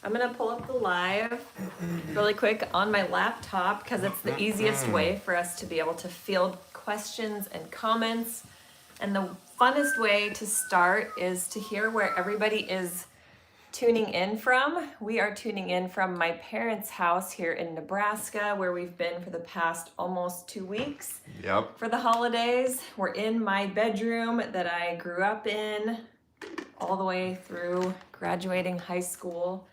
I'm gonna pull up the live really quick on my laptop because it's the easiest way for us to be able to field questions and comments. And the funnest way to start is to hear where everybody is tuning in from. We are tuning in from my parents' house here in Nebraska, where we've been for the past almost 2 weeks. Yep. For the holidays. We're in my bedroom that I grew up in all the way through graduating high school.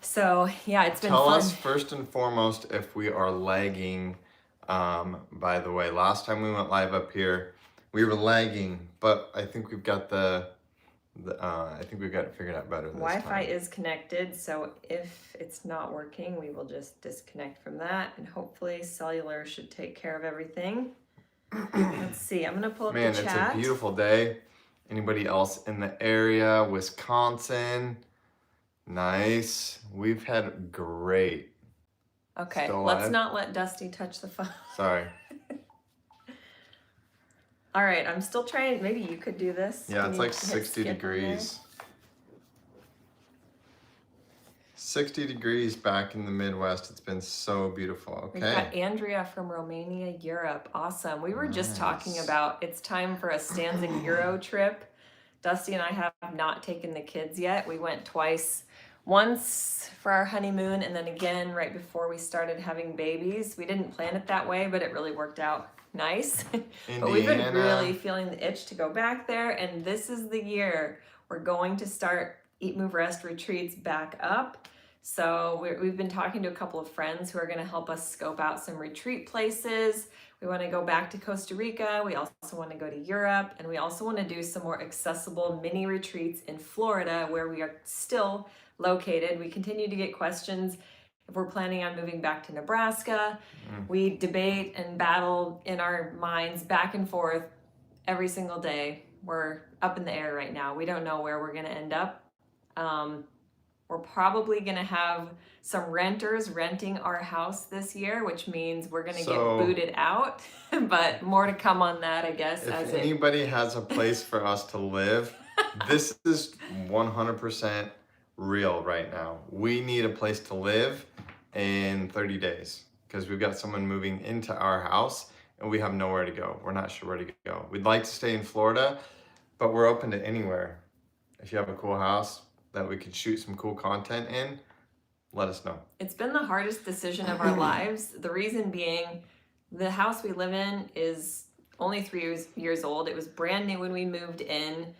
So yeah, it's been Tell fun. us first and foremost if we are lagging. By the way, last time we went live up here, we were lagging, but I think we've got I think we've got it figured out better this Wi-Fi time. is connected, so if it's not working, we will just disconnect from that, and hopefully cellular should take care of everything. Let's see, I'm gonna pull up the chat. Man, it's a beautiful day. Anybody else in the area? Wisconsin. Nice. We've had great. Okay, Still let's live? not let Dusty touch the phone. Sorry. All right, I'm still trying. Maybe you could do this. Yeah, Can it's you like hit 60 skip on there? degrees. 60 degrees back in the Midwest. It's been so beautiful. We've Okay. got Andrea from Romania, Europe. Awesome. We were just talking Nice. about it's time for a Stanza Euro trip. Dusty and I have not taken the kids yet. We went twice. Once for our honeymoon and then again right before we started having babies. We didn't plan it that way, but it really worked out nice. But we've been really feeling the itch to go back there, and this is the year we're going to start Eat, Move, Rest retreats back up. So we've been talking to a couple of friends who are going to help us scope out some retreat places. We want to go back to Costa Rica. We also want to go to Europe, and we also want to do some more accessible mini retreats in Florida where we are still located. We continue to get questions if we're planning on moving back to Nebraska. We debate and battle in our minds back and forth every single day. We're up in the air right now. We don't know where we're going to end up. We're probably going to have some renters renting our house this year, which means we're going to get booted out. But more to come on that, I guess. If anybody has a place for us to live, this is 100% real right now. We need a place to live in 30 days because we've got someone moving into our house and we have nowhere to go. We're not sure where to go. We'd like to stay in Florida, but we're open to anywhere. If you have a cool house that we could shoot some cool content in, let us know. It's been the hardest decision of our lives. The reason being, the house we live in is only 3 years old. It was brand new when we moved in,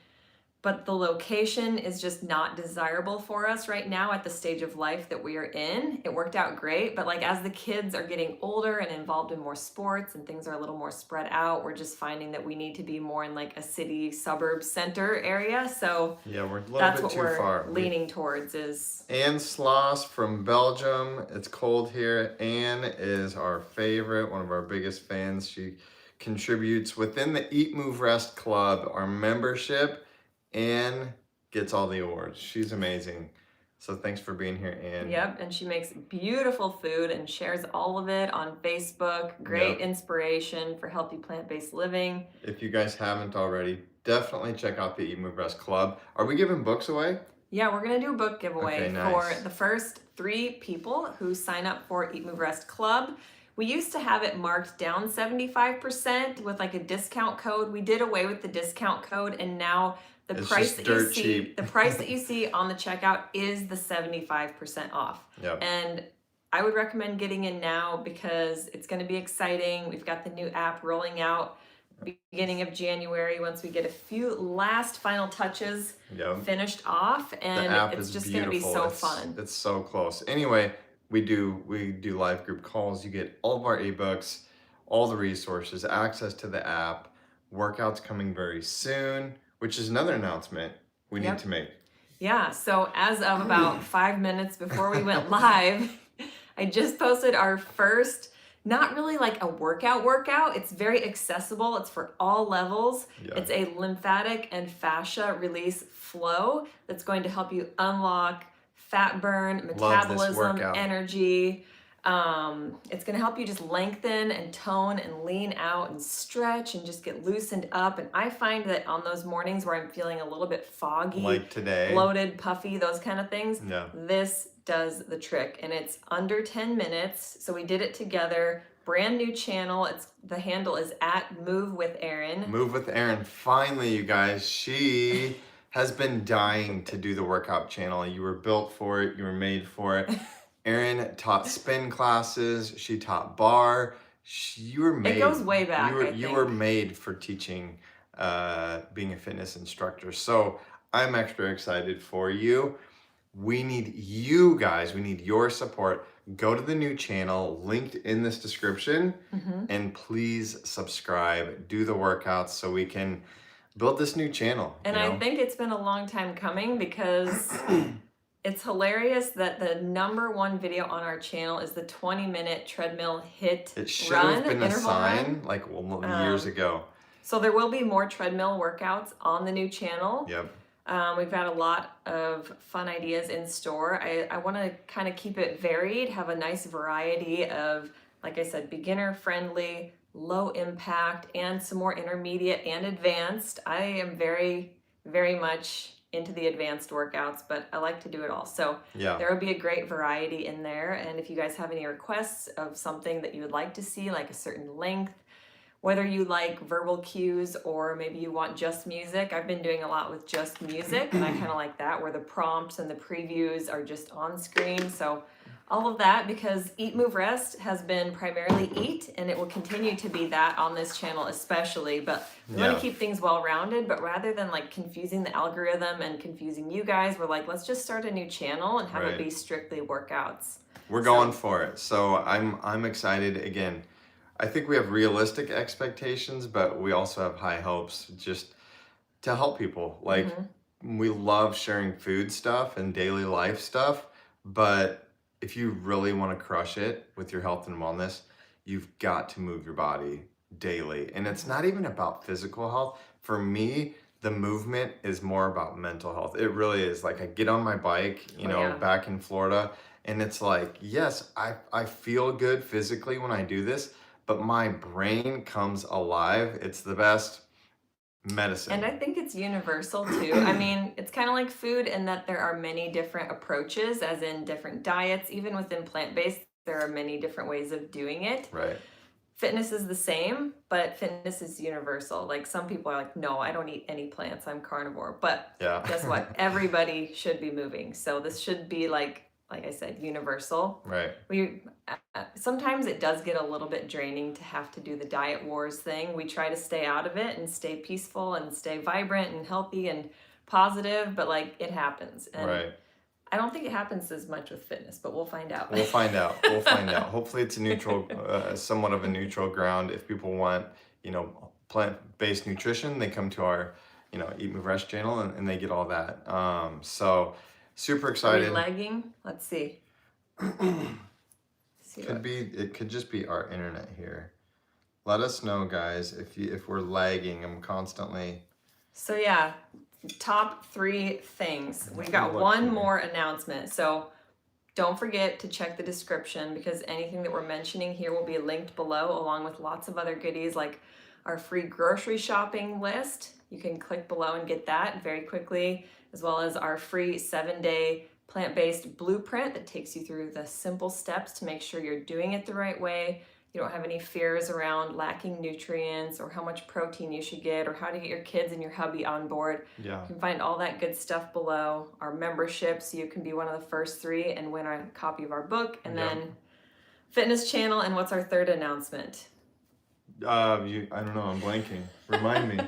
but the location is just not desirable for us right now at the stage of life that we are in. It worked out great, but like as the kids are getting older and involved in more sports and things are a little more spread out, we're just finding that we need to be more in like a city suburb center area. So yeah, we're a little bit too far. Leaning towards is Anne Sloss from Belgium. It's cold here. Anne is our favorite, one of our biggest fans. She contributes within the Eat, Move, Rest Club, our membership. Anne gets all the awards. She's amazing. So thanks for being here, Anne. Yep, and she makes beautiful food and shares all of it on Facebook. Great inspiration for healthy plant-based living. If you guys haven't already, definitely check out the Eat, Move, Rest Club. Are we giving books away? Yeah, we're going to do a book giveaway for nice. the first 3 people who sign up for Eat, Move, Rest Club. We used to have it marked down 75% with like a discount code. We did away with the discount code, and now the price that you see on the checkout is the 75% off. Yep. And I would recommend getting in now because it's going to be exciting. We've got the new app rolling out beginning of January once we get a few last final touches finished off, and it's just going to be so fun. It's so close. Anyway, we do live group calls. You get all of our ebooks, all the resources, access to the app. Workouts coming very soon, which is another announcement we need to make. Yeah, so as of about 5 minutes before we went live, I just posted our first, not really like a workout. It's very accessible. It's for all levels. Yeah. It's a lymphatic and fascia release flow that's going to help you unlock fat burn, metabolism, energy. It's going to help you just lengthen and tone and lean out and stretch and just get loosened up. And I find that on those mornings where I'm feeling a little bit foggy, Like today. bloated, puffy, those kind of things, Yeah. this does the trick. And it's under 10 minutes. So we did it together. Brand new channel. The handle is at Move with Erin. Move with Erin. Finally, you guys, she has been dying to do the workout channel. You were built for it. You were made for it. Erin taught spin classes. She taught bar. You were made. It goes way back. You were made for teaching, being a fitness instructor. So I'm extra excited for you. We need you guys. We need your support. Go to the new channel linked in this description, and please subscribe. Do the workouts so we can build this new channel. And I think it's been a long time coming because it's hilarious that the #1 video on our channel is the 20-minute treadmill hit It should run, have been a interval sign run. years ago. So there will be more treadmill workouts on the new channel. Yep. We've got a lot of fun ideas in store. I want to kind of keep it varied, have a nice variety of, like I said, beginner friendly, low impact, and some more intermediate and advanced. I am very, very much into the advanced workouts, but I like to do it all. So Yeah. there will be a great variety in there. And if you guys have any requests of something that you would like to see, like a certain length, whether you like verbal cues or maybe you want just music. I've been doing a lot with just music, and I kind of like that, where the prompts and the previews are just on screen. So all of that, because Eat, Move, Rest has been primarily eat, and it will continue to be that on this channel especially. But we want to keep things well-rounded, but rather than like confusing the algorithm and confusing you guys, we're like, let's just start a new channel and have it be strictly workouts. We're going for it. So I'm excited. Again, I think we have realistic expectations, but we also have high hopes just to help people. Like, we love sharing food stuff and daily life stuff, but if you really want to crush it with your health and wellness, you've got to move your body daily. And it's not even about physical health. For me, the movement is more about mental health. It really is. Like, I get on my bike, back in Florida, and it's like, yes, I feel good physically when I do this, but my brain comes alive. It's the best medicine. And I think it's universal too. I mean, it's kind of like food in that there are many different approaches, as in different diets. Even within plant-based, there are many different ways of doing it. Right. Fitness is the same, but fitness is universal. Like, some people are like, no, I don't eat any plants, I'm carnivore. But guess what? Everybody should be moving. So this should be like I said, universal. Right. Sometimes it does get a little bit draining to have to do the diet wars thing. We try to stay out of it and stay peaceful and stay vibrant and healthy and positive, but like, it happens. And I don't think it happens as much with fitness, but we'll find out. We'll find out. Hopefully it's a neutral, somewhat of a neutral ground. If people want, plant-based nutrition, they come to our, EatMoveRest channel and they get all that. So super excited. Are we lagging? Let's see. It could just be our internet here. Let us know, guys, if we're lagging. I'm constantly. So yeah, top 3 things. We got one more announcement. So don't forget to check the description, because anything that we're mentioning here will be linked below, along with lots of other goodies like our free grocery shopping list. You can click below and get that very quickly, as well as our free 7-day plant-based blueprint that takes you through the simple steps to make sure you're doing it the right way. You don't have any fears around lacking nutrients or how much protein you should get or how to get your kids and your hubby on board. Yeah. You can find all that good stuff below. Our membership, so you can be one of the first 3 and win a copy of our book. And then fitness channel. And what's our 3rd announcement? I don't know. I'm blanking. Remind me.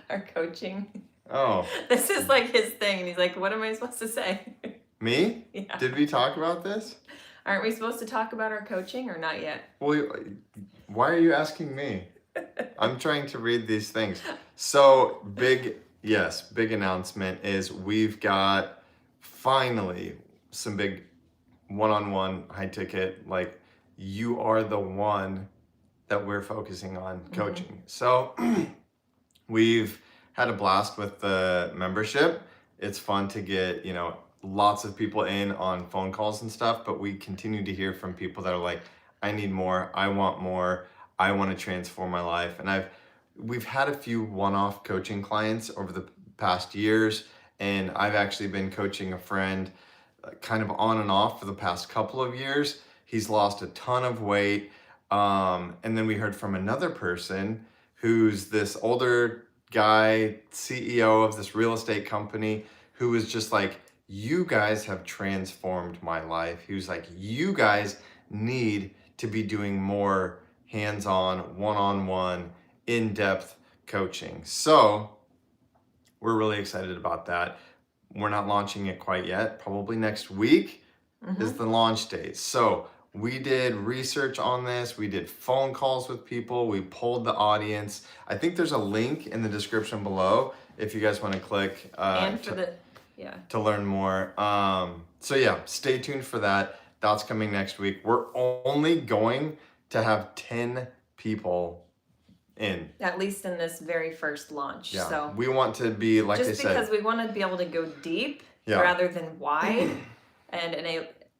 Our coaching. Oh. This is like his thing, and he's like, what am I supposed to say? Me? Yeah. Did we talk about this? Aren't we supposed to talk about our coaching or not yet? Well, why are you asking me? I'm trying to read these things. So big announcement is we've got finally some big one-on-one high ticket, like, you are the one that we're focusing on coaching. So we've had a blast with the membership. It's fun to get, lots of people in on phone calls and stuff, but we continue to hear from people that are like, I need more, I want more, I want to transform my life. And we've had a few one-off coaching clients over the past years, and I've actually been coaching a friend kind of on and off for the past couple of years. He's lost a ton of weight. And then we heard from another person who's this older guy, CEO of this real estate company, who was just like, you guys have transformed my life. He was like, you guys need to be doing more hands-on, one-on-one, in-depth coaching. So we're really excited about that. We're not launching it quite yet. Probably next week is the launch date. So we did research on this. We did phone calls with people. We polled the audience. I think there's a link in the description below if you guys want to click to learn more. So yeah, stay tuned for that. That's coming next week. We're only going to have 10 people in. At least in this very first launch. Yeah. So we want to be, like I said. Just because we want to be able to go deep rather than wide. And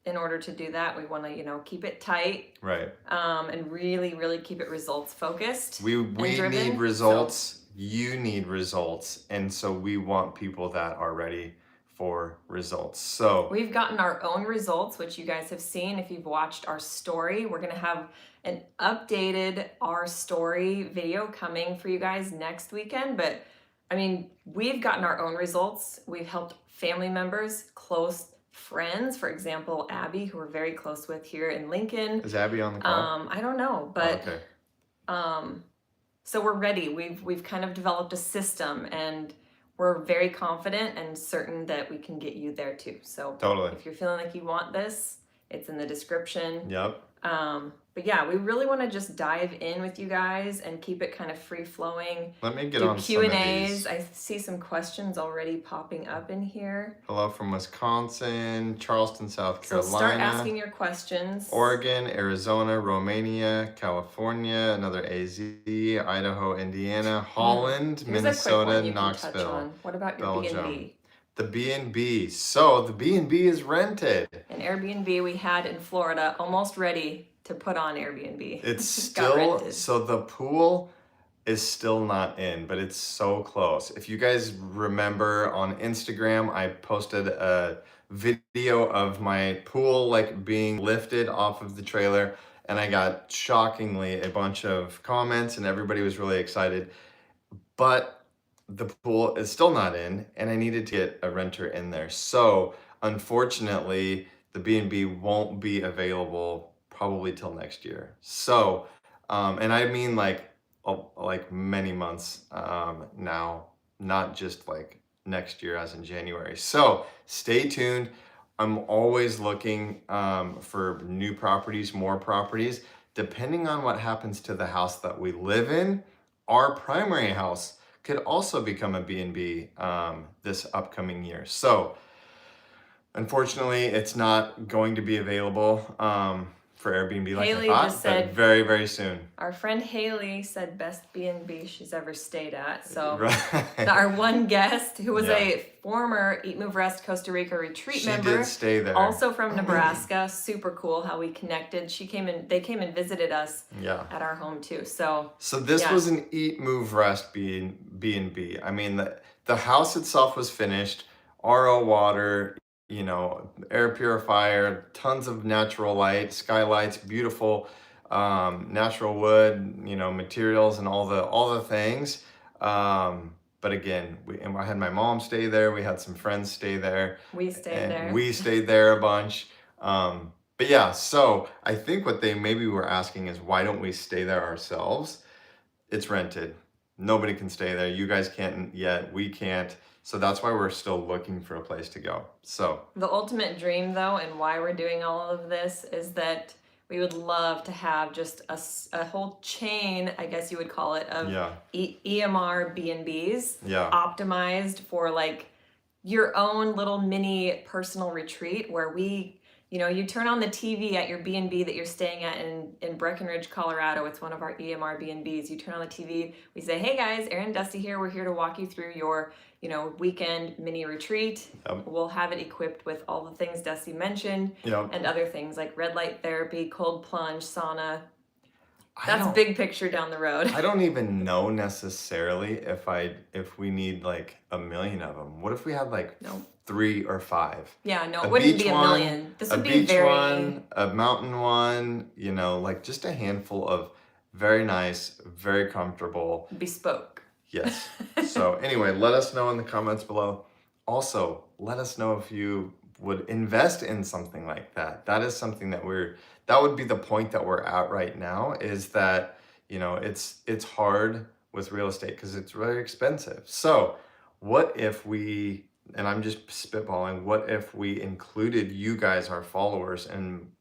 in order to do that, we want to, keep it tight. Right. And really, really keep it results focused. We need results. So, you need results. And so we want people that are ready for results. So we've gotten our own results, which you guys have seen if you've watched our story. We're going to have an updated our story video coming for you guys next weekend. But I mean, we've gotten our own results. We've helped family members, close friends, for example, Abby, who we're very close with here in Lincoln. Is Abby on the call? I don't know, but okay. So we're ready. We've kind of developed a system, and we're very confident and certain that we can get you there too. So totally. If you're feeling like you want this, it's in the description. Yep. But yeah, we really want to just dive in with you guys and keep it kind of free flowing. Let me get on Q&As. some of these. I see some questions already popping up in here. Hello from Wisconsin, Charleston, South Carolina. So start asking your questions. Oregon, Arizona, Romania, California, another AZ, Idaho, Indiana, Holland, Here's Minnesota, Knoxville. What about your Belgium. B&B? The B&B. So the B&B is rented. An Airbnb we had in Florida, almost ready to put on Airbnb. It's still, so the pool is still not in, but it's so close. If you guys remember on Instagram, I posted a video of my pool like being lifted off of the trailer, and I got shockingly a bunch of comments and everybody was really excited. But the pool is still not in, and I needed to get a renter in there. So unfortunately, the B&B won't be available probably till next year. So, and I mean like many months now, not just like next year as in January. So stay tuned. I'm always looking for new properties, more properties, depending on what happens to the house that we live in. Our primary house could also become a B&B this upcoming year. So unfortunately, it's not going to be available for Airbnb like Haley I thought, just said, but very, very soon. Our friend Haley said best B&B she's ever stayed at. So Right. our one guest, who was a former EatMoveRest Costa Rica retreat member, she did stay there. Also from Nebraska. Super cool how we connected. They came and visited us at our home too. So this was an EatMoveRest B&B. I mean, the house itself was finished, RO water, air purifier, tons of natural light, skylights, beautiful natural wood, materials and all the things. But again, I had my mom stay there. We had some friends stay there. We stayed there a bunch. But yeah, so I think what they maybe were asking is, why don't we stay there ourselves? It's rented. Nobody can stay there. You guys can't yet. We can't. So that's why we're still looking for a place to go. So the ultimate dream, though, and why we're doing all of this is that we would love to have just a whole chain, I guess you would call it, of EMR B&Bs optimized for like your own little mini personal retreat where we, you turn on the TV at your B&B that you're staying at in Breckenridge, Colorado. It's one of our EMR B&Bs. You turn on the TV, we say, hey guys, Erin Dusty here. We're here to walk you through your, weekend mini retreat. Yep. We'll have it equipped with all the things Dusty mentioned Yep. and other things like red light therapy, cold plunge, sauna. I That's don't- big picture down the road. I don't even know necessarily if we need like a million of them. What if we had like No. 3 or 5? Yeah, no, A it wouldn't beach be a one, million. This a would be beach very one, a mountain one, like just a handful of very nice, very comfortable. bespoke. Yes. So anyway, let us know in the comments below. Also, let us know if you would invest in something like that. That is something that would be the point that we're at right now, is that, it's hard with real estate because it's very expensive. So what if we, and I'm just spitballing, what if we included you guys, our followers, and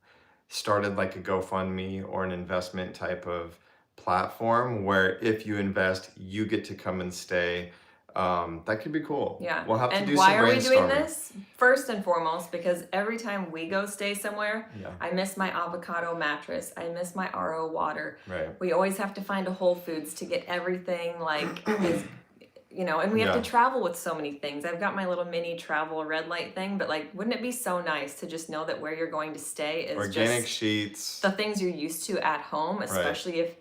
started like a GoFundMe or an investment type of platform where if you invest, you get to come and stay. That could be cool. Yeah. We'll have to and do why some are we doing brainstorming. this? First and foremost, because every time we go stay somewhere, Yeah. I miss my avocado mattress. I miss my RO water. Right. We always have to find a Whole Foods to get everything and we have Yeah. to travel with so many things. I've got my little mini travel red light thing, but wouldn't it be so nice to just know that where you're going to stay is Organic just sheets. the things you're used to at home, especially if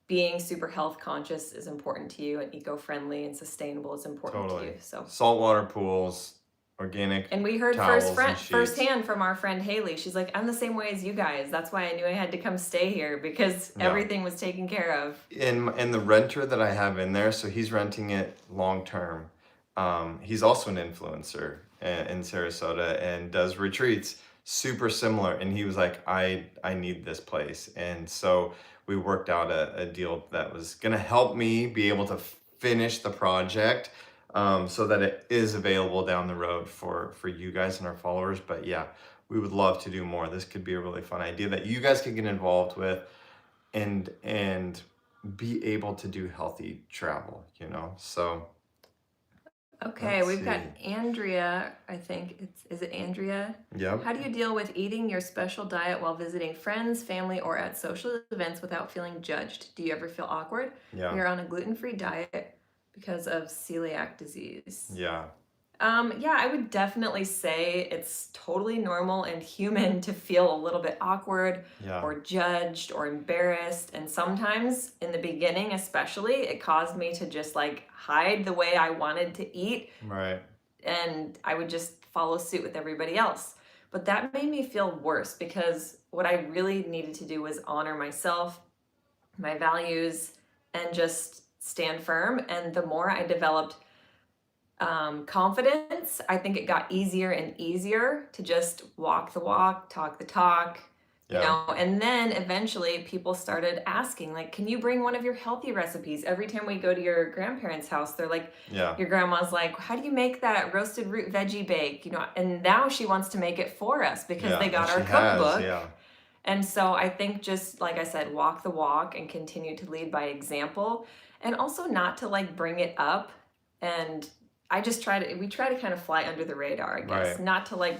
being super health conscious is important to you and eco-friendly and sustainable is important to you. So saltwater pools, organic. and we heard towels and sheets. firsthand from our friend Haley. She's like, I'm the same way as you guys. That's why I knew I had to come stay here because everything was taken care of. And the renter that I have in there, so he's renting it long term. He's also an influencer in Sarasota and does retreats super similar. And he was like, I need this place. And so we worked out a deal that was going to help me be able to finish the project, so that it is available down the road for you guys and our followers. But yeah, we would love to do more. This could be a really fun idea that you guys could get involved with and be able to do healthy travel, so. Okay, we've got Andrea, I think is it Andrea? Yep. How do you deal with eating your special diet while visiting friends, family, or at social events without feeling judged? Do you ever feel awkward? Yeah. You're on a gluten-free diet because of celiac disease. Yeah. Yeah, I would definitely say it's totally normal and human to feel a little bit awkward or judged or embarrassed. And sometimes in the beginning, especially, it caused me to just hide the way I wanted to eat. Right. And I would just follow suit with everybody else. But that made me feel worse because what I really needed to do was honor myself, my values, and just stand firm. And the more I developed confidence, I think it got easier and easier to just walk the walk, talk the talk, and then eventually people started asking, can you bring one of your healthy recipes? Every time we go to your grandparents' house, they're like, your grandma's like, how do you make that roasted root veggie bake? And now she wants to make it for us because they got our cookbook. And so I think just, like I said, walk the walk and continue to lead by example, and also not to bring it up. And we try to kind of fly under the radar, I guess, not to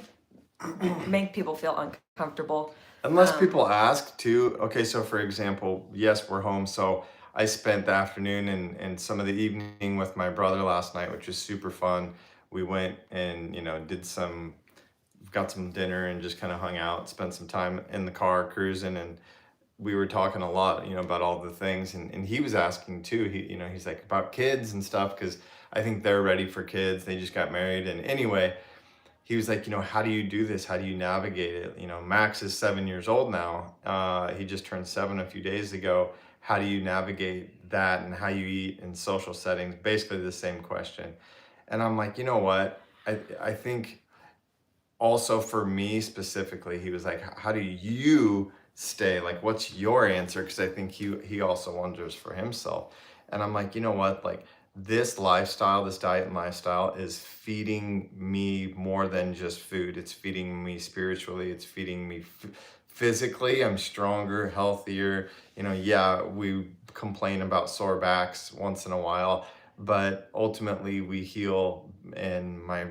make people feel uncomfortable. Unless people ask too. Okay, so for example, yes, we're home. So I spent the afternoon and some of the evening with my brother last night, which was super fun. We went and, got some dinner and just kind of hung out, spent some time in the car cruising, and we were talking a lot, about all the things. And he was asking too, he's like about kids and stuff, because I think they're ready for kids. They just got married. And anyway, he was like, how do you do this? How do you navigate it? Max is 7 years old now. He just turned 7 a few days ago. How do you navigate that and how you eat in social settings? Basically the same question. And I'm like, you know what? I think also for me specifically, he was like, how do you stay? What's your answer? Because I think he also wonders for himself. And I'm like, you know what? This lifestyle, this diet and lifestyle is feeding me more than just food. It's feeding me spiritually. It's feeding me physically. I'm stronger, healthier. We complain about sore backs once in a while, but ultimately we heal, and my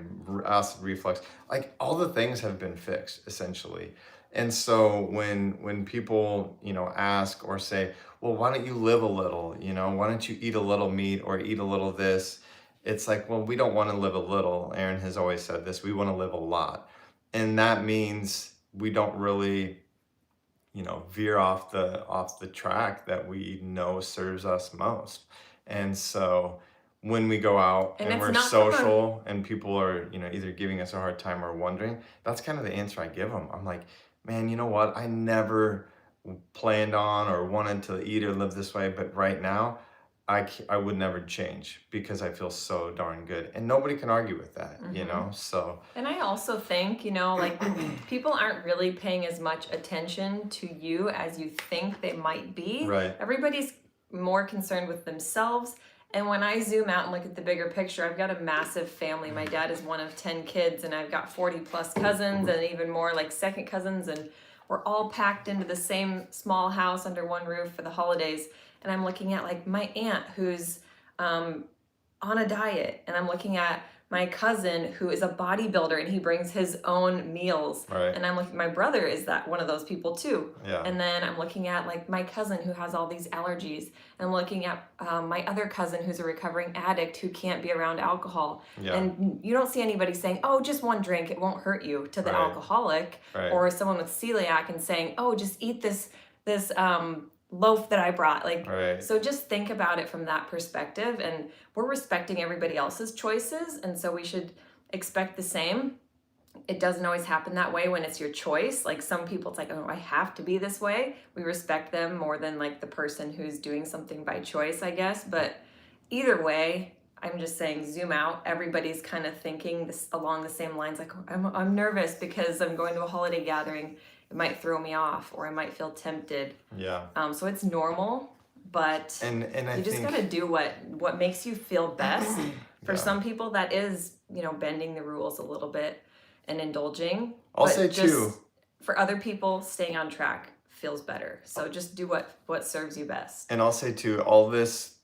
acid reflux, like all the things have been fixed essentially. And so when people, ask or say, well, why don't you live a little, why don't you eat a little meat or eat a little this? It's like, well, we don't want to live a little. Erin has always said this, we want to live a lot. And that means we don't really, veer off the track that we know serves us most. And so when we go out And and it's we're not from a social and people are, either giving us a hard time or wondering, that's kind of the answer I give them. I'm like, man, you know what? I never planned on or wanted to eat or live this way, but right now I would never change because I feel so darn good. And nobody can argue with that, So And I also think, like people aren't really paying as much attention to you as you think they might be. right. Everybody's more concerned with themselves. And when I zoom out and look at the bigger picture, I've got a massive family. My dad is one of 10 kids, and I've got 40 plus cousins and even more like second cousins. And we're all packed into the same small house under one roof for the holidays. And I'm looking at like my aunt who's on a diet, and I'm looking at my cousin who is a bodybuilder and he brings his own meals. Right. And I'm looking, my brother is that one of those people too. Yeah. And then I'm looking at like my cousin who has all these allergies. And I'm looking at my other cousin who's a recovering addict who can't be around alcohol. Yeah. And you don't see anybody saying, oh, just one drink, it won't hurt you, to the Right. alcoholic. Right. Or someone with celiac and saying, oh, just eat this loaf that I brought. Like, Right. so just think about it from that perspective. And we're respecting everybody else's choices. And so we should expect the same. It doesn't always happen that way when it's your choice. Like some people, it's like, oh, I have to be this way. We respect them more than like the person who's doing something by choice, I guess. But either way, I'm just saying, zoom out. Everybody's kind of thinking this along the same lines. Like, I'm nervous because I'm going to a holiday gathering. It might throw me off, or I might feel tempted. Yeah. So it's normal, but And I you just think gotta do what makes you feel best. For Yeah. some people, that is, bending the rules a little bit and indulging. I'll But say just too. for other people, staying on track feels better. So just do what serves you best. And I'll say too, all this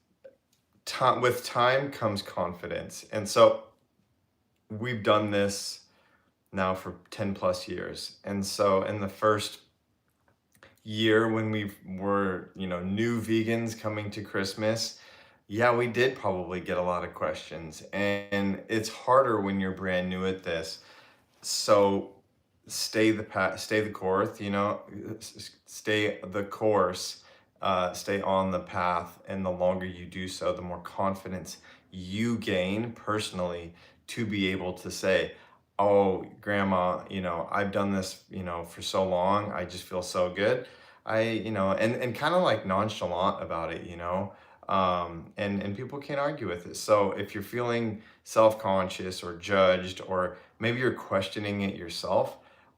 time, with time comes confidence. And so we've done this now for 10 plus years. And so in the first year when we were, new vegans coming to Christmas, yeah, we did probably get a lot of questions. And it's harder when you're brand new at this. So stay the course, stay the course, stay on the path. And the longer you do so, the more confidence you gain personally to be able to say, oh, grandma, I've done this, for so long. I just feel so good. And kind of like nonchalant about it, and people can't argue with it. So if you're feeling self-conscious or judged, or maybe you're questioning it yourself,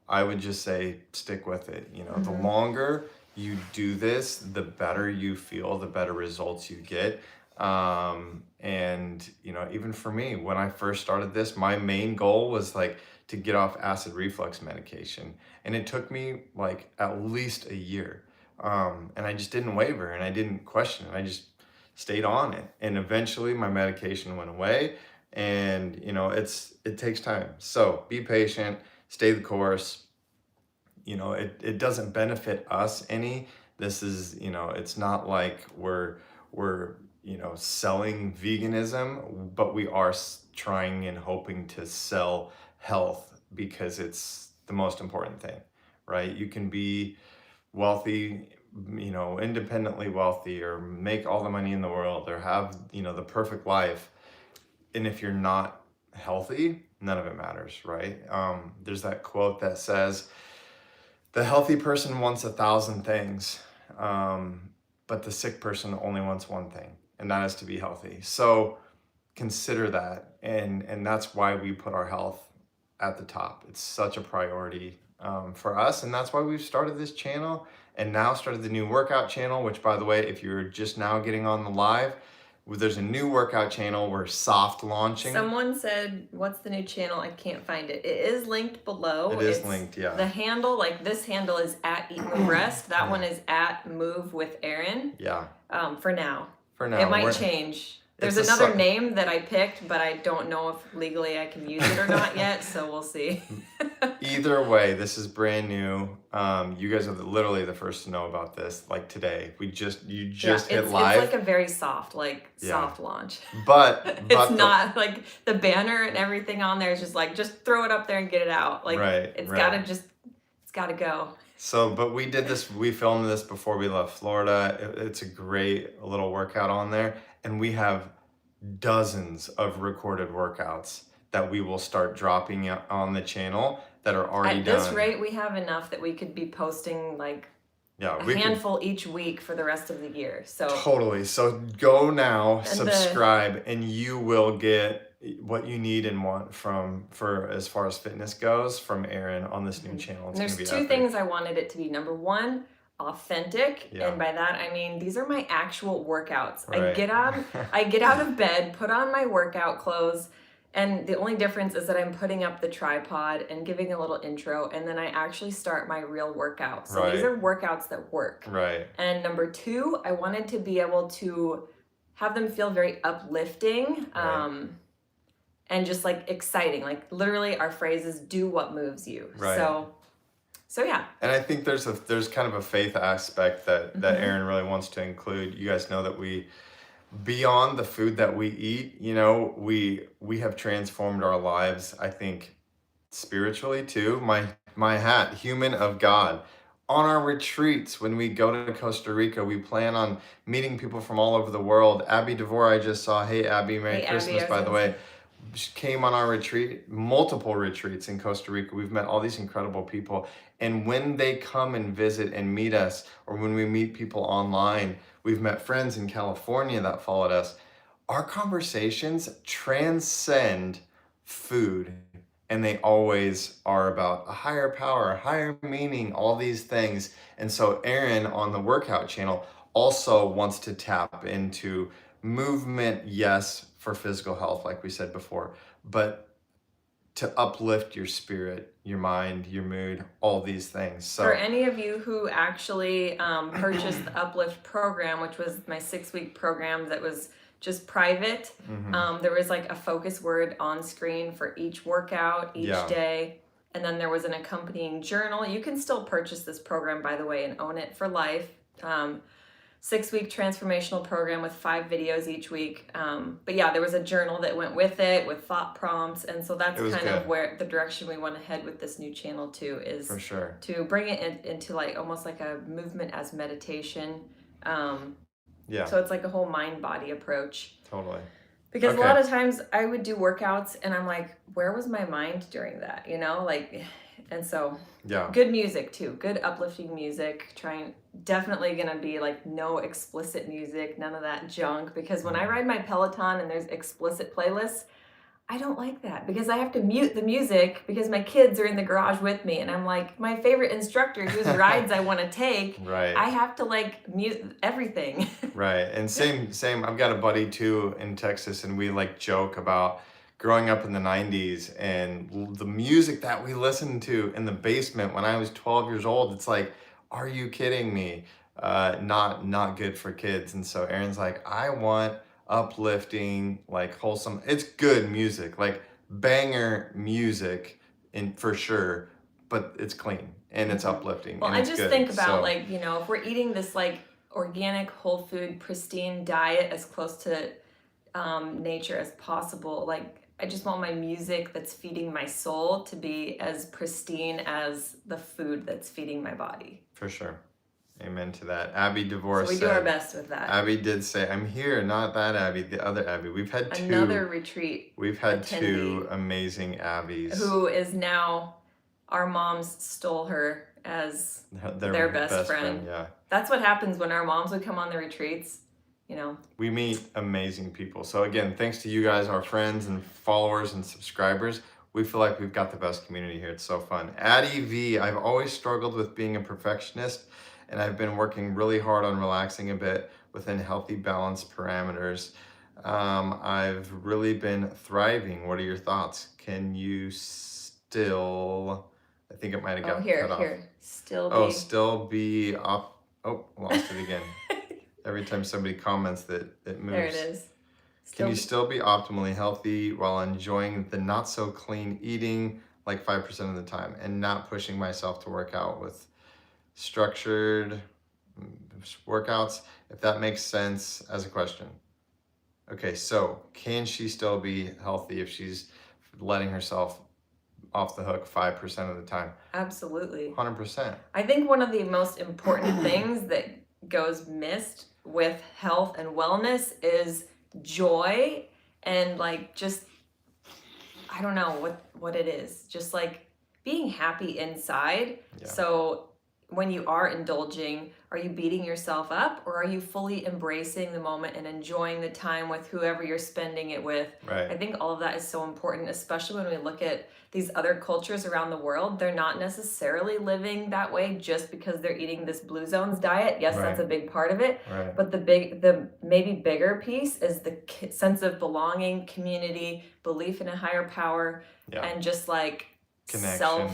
I would just say, stick with it. The longer you do this, the better you feel, the better results you get. And even for me, when I first started this, my main goal was like to get off acid reflux medication, and it took me like at least a year. And I just didn't waver, and I didn't question it. I just stayed on it, and eventually my medication went away. And it takes time. So be patient, stay the course. It doesn't benefit us any. This is, it's not like we're selling veganism, but we are trying and hoping to sell health because it's the most important thing, right? You can be wealthy, independently wealthy, or make all the money in the world, or have, the perfect life. And if you're not healthy, none of it matters, right? There's that quote that says, the healthy person wants 1,000 things, but the sick person only wants one thing, and that is to be healthy. So consider that, and that's why we put our health at the top. It's such a priority for us, and that's why we've started this channel, and now started the new workout channel, which, by the way, if you're just now getting on the live, there's a new workout channel we're soft launching. Someone said, what's the new channel? I can't find it. It is linked below. It's linked, yeah. The handle, like this handle is at EatMoveRest. That one is at Move with Erin. Yeah. For now. For now. It might change. There's It's another name that I picked, but I don't know if legally I can use it or not yet, so we'll see. Either way, this is brand new. You guys are literally the first to know about this, like today. You just hit live. It's like a very soft Yeah. launch. But It's not like the banner and everything on there is just like, just throw it up there and get it out. Like, Right, it's right. gotta go. So, but we filmed this before we left Florida. It's a great little workout on there. And we have dozens of recorded workouts that we will start dropping on the channel that are already done. At this rate, we have enough that we could be posting like a handful each week for the rest of the year. So totally. So go now, subscribe, and you will get what you need and want for as far as fitness goes from Erin on this new channel. There's two things I wanted it to be. Number one, authentic, and by that I mean these are my actual workouts. Right. I get out of bed, put on my workout clothes, and the only difference is that I'm putting up the tripod and giving a little intro, and then I actually start my real workout. So these are workouts that work. Right. And number two, I wanted to be able to have them feel very uplifting. Right. And just like exciting, like literally our phrase is do what moves you. Right. So yeah. And I think there's kind of a faith aspect that Erin really wants to include. You guys know that beyond the food that we eat, you know, we have transformed our lives, I think, spiritually too. My hat, human of God. On our retreats, when we go to Costa Rica, we plan on meeting people from all over the world. Abby DeVore, I just saw. Hey, Abby, Merry Christmas, by the way. She came on our retreat, multiple retreats in Costa Rica. We've met all these incredible people. And when they come and visit and meet us, or when we meet people online, we've met friends in California that followed us. Our conversations transcend food, and they always are about a higher power, a higher meaning, all these things. And so Erin on the workout channel also wants to tap into movement, yes, for physical health, like we said before, but to uplift your spirit, your mind, your mood, all these things. So for any of you who actually purchased the Uplift program, which was my 6-week program that was just private, there was like a focus word on screen for each workout, each day. And then there was an accompanying journal. You can still purchase this program, by the way, and own it for life. 6-week transformational program with 5 videos each week. But yeah, there was a journal that went with it with thought prompts. And so that's kind of where the direction we want to head with this new channel too, is for sure to bring it into like almost like a movement as meditation. So it's like a whole mind body approach. Totally. Because a lot of times I would do workouts and I'm like, where was my mind during that? You know, like, and so good music too, good uplifting music. Definitely gonna be like no explicit music, none of that junk, because when I ride my Peloton and there's explicit playlists, I don't like that because I have to mute the music because my kids are in the garage with me and I'm like, my favorite instructor whose rides I want to take, I have to like mute everything. Right. And same, I've got a buddy too in Texas, and we like joke about growing up in the 90s and the music that we listened to in the basement when I was 12 years old. It's like, are you kidding me? Not good for kids. And so Erin's like, I want uplifting, like wholesome, it's good music, like banger music for sure, but it's clean and it's uplifting. Well, and I it's just good. think about like, you know, if we're eating this like organic, whole food, pristine diet as close to nature as possible, like I just want my music that's feeding my soul to be as pristine as the food that's feeding my body. For sure. Amen to that. Abby DeVore so we do our best with that. Abby did say, I'm here, not that Abby, the other Abby. We've had another retreat. We've had attendee, 2 amazing Abbies. Who is now, our moms stole her as their best friend. Yeah. That's what happens when our moms would come on the retreats. You know, we meet amazing people. So again, thanks to you guys, our friends and followers and subscribers. We feel like we've got the best community here. It's so fun. Addie V, I've always struggled with being a perfectionist, and I've been working really hard on relaxing a bit within healthy, balanced parameters. I've really been thriving. What are your thoughts? Can you still, I think it might have got cut off. Still be up. Oh, lost it again. Every time somebody comments that it moves. There it is. Can you Still, still be optimally healthy while enjoying the not so clean eating like 5% of the time and not pushing myself to work out with structured workouts? If that makes sense as a question. Okay, so can she still be healthy if she's letting herself off the hook 5% of the time? absolutely. 100%. I think one of the most important things that goes missed with health and wellness is joy and like just I don't know what it is. Just like being happy inside. Yeah. So when you are indulging, are you beating yourself up or are you fully embracing the moment and enjoying the time with whoever you're spending it with? Right. I think all of that is so important, especially when we look at these other cultures around the world. They're not necessarily living that way just because they're eating this Blue Zones diet. Yes, that's a Right. big part of it. Right. But the maybe bigger piece is the sense of belonging, community, belief in a higher power, Yeah. and just like Connection.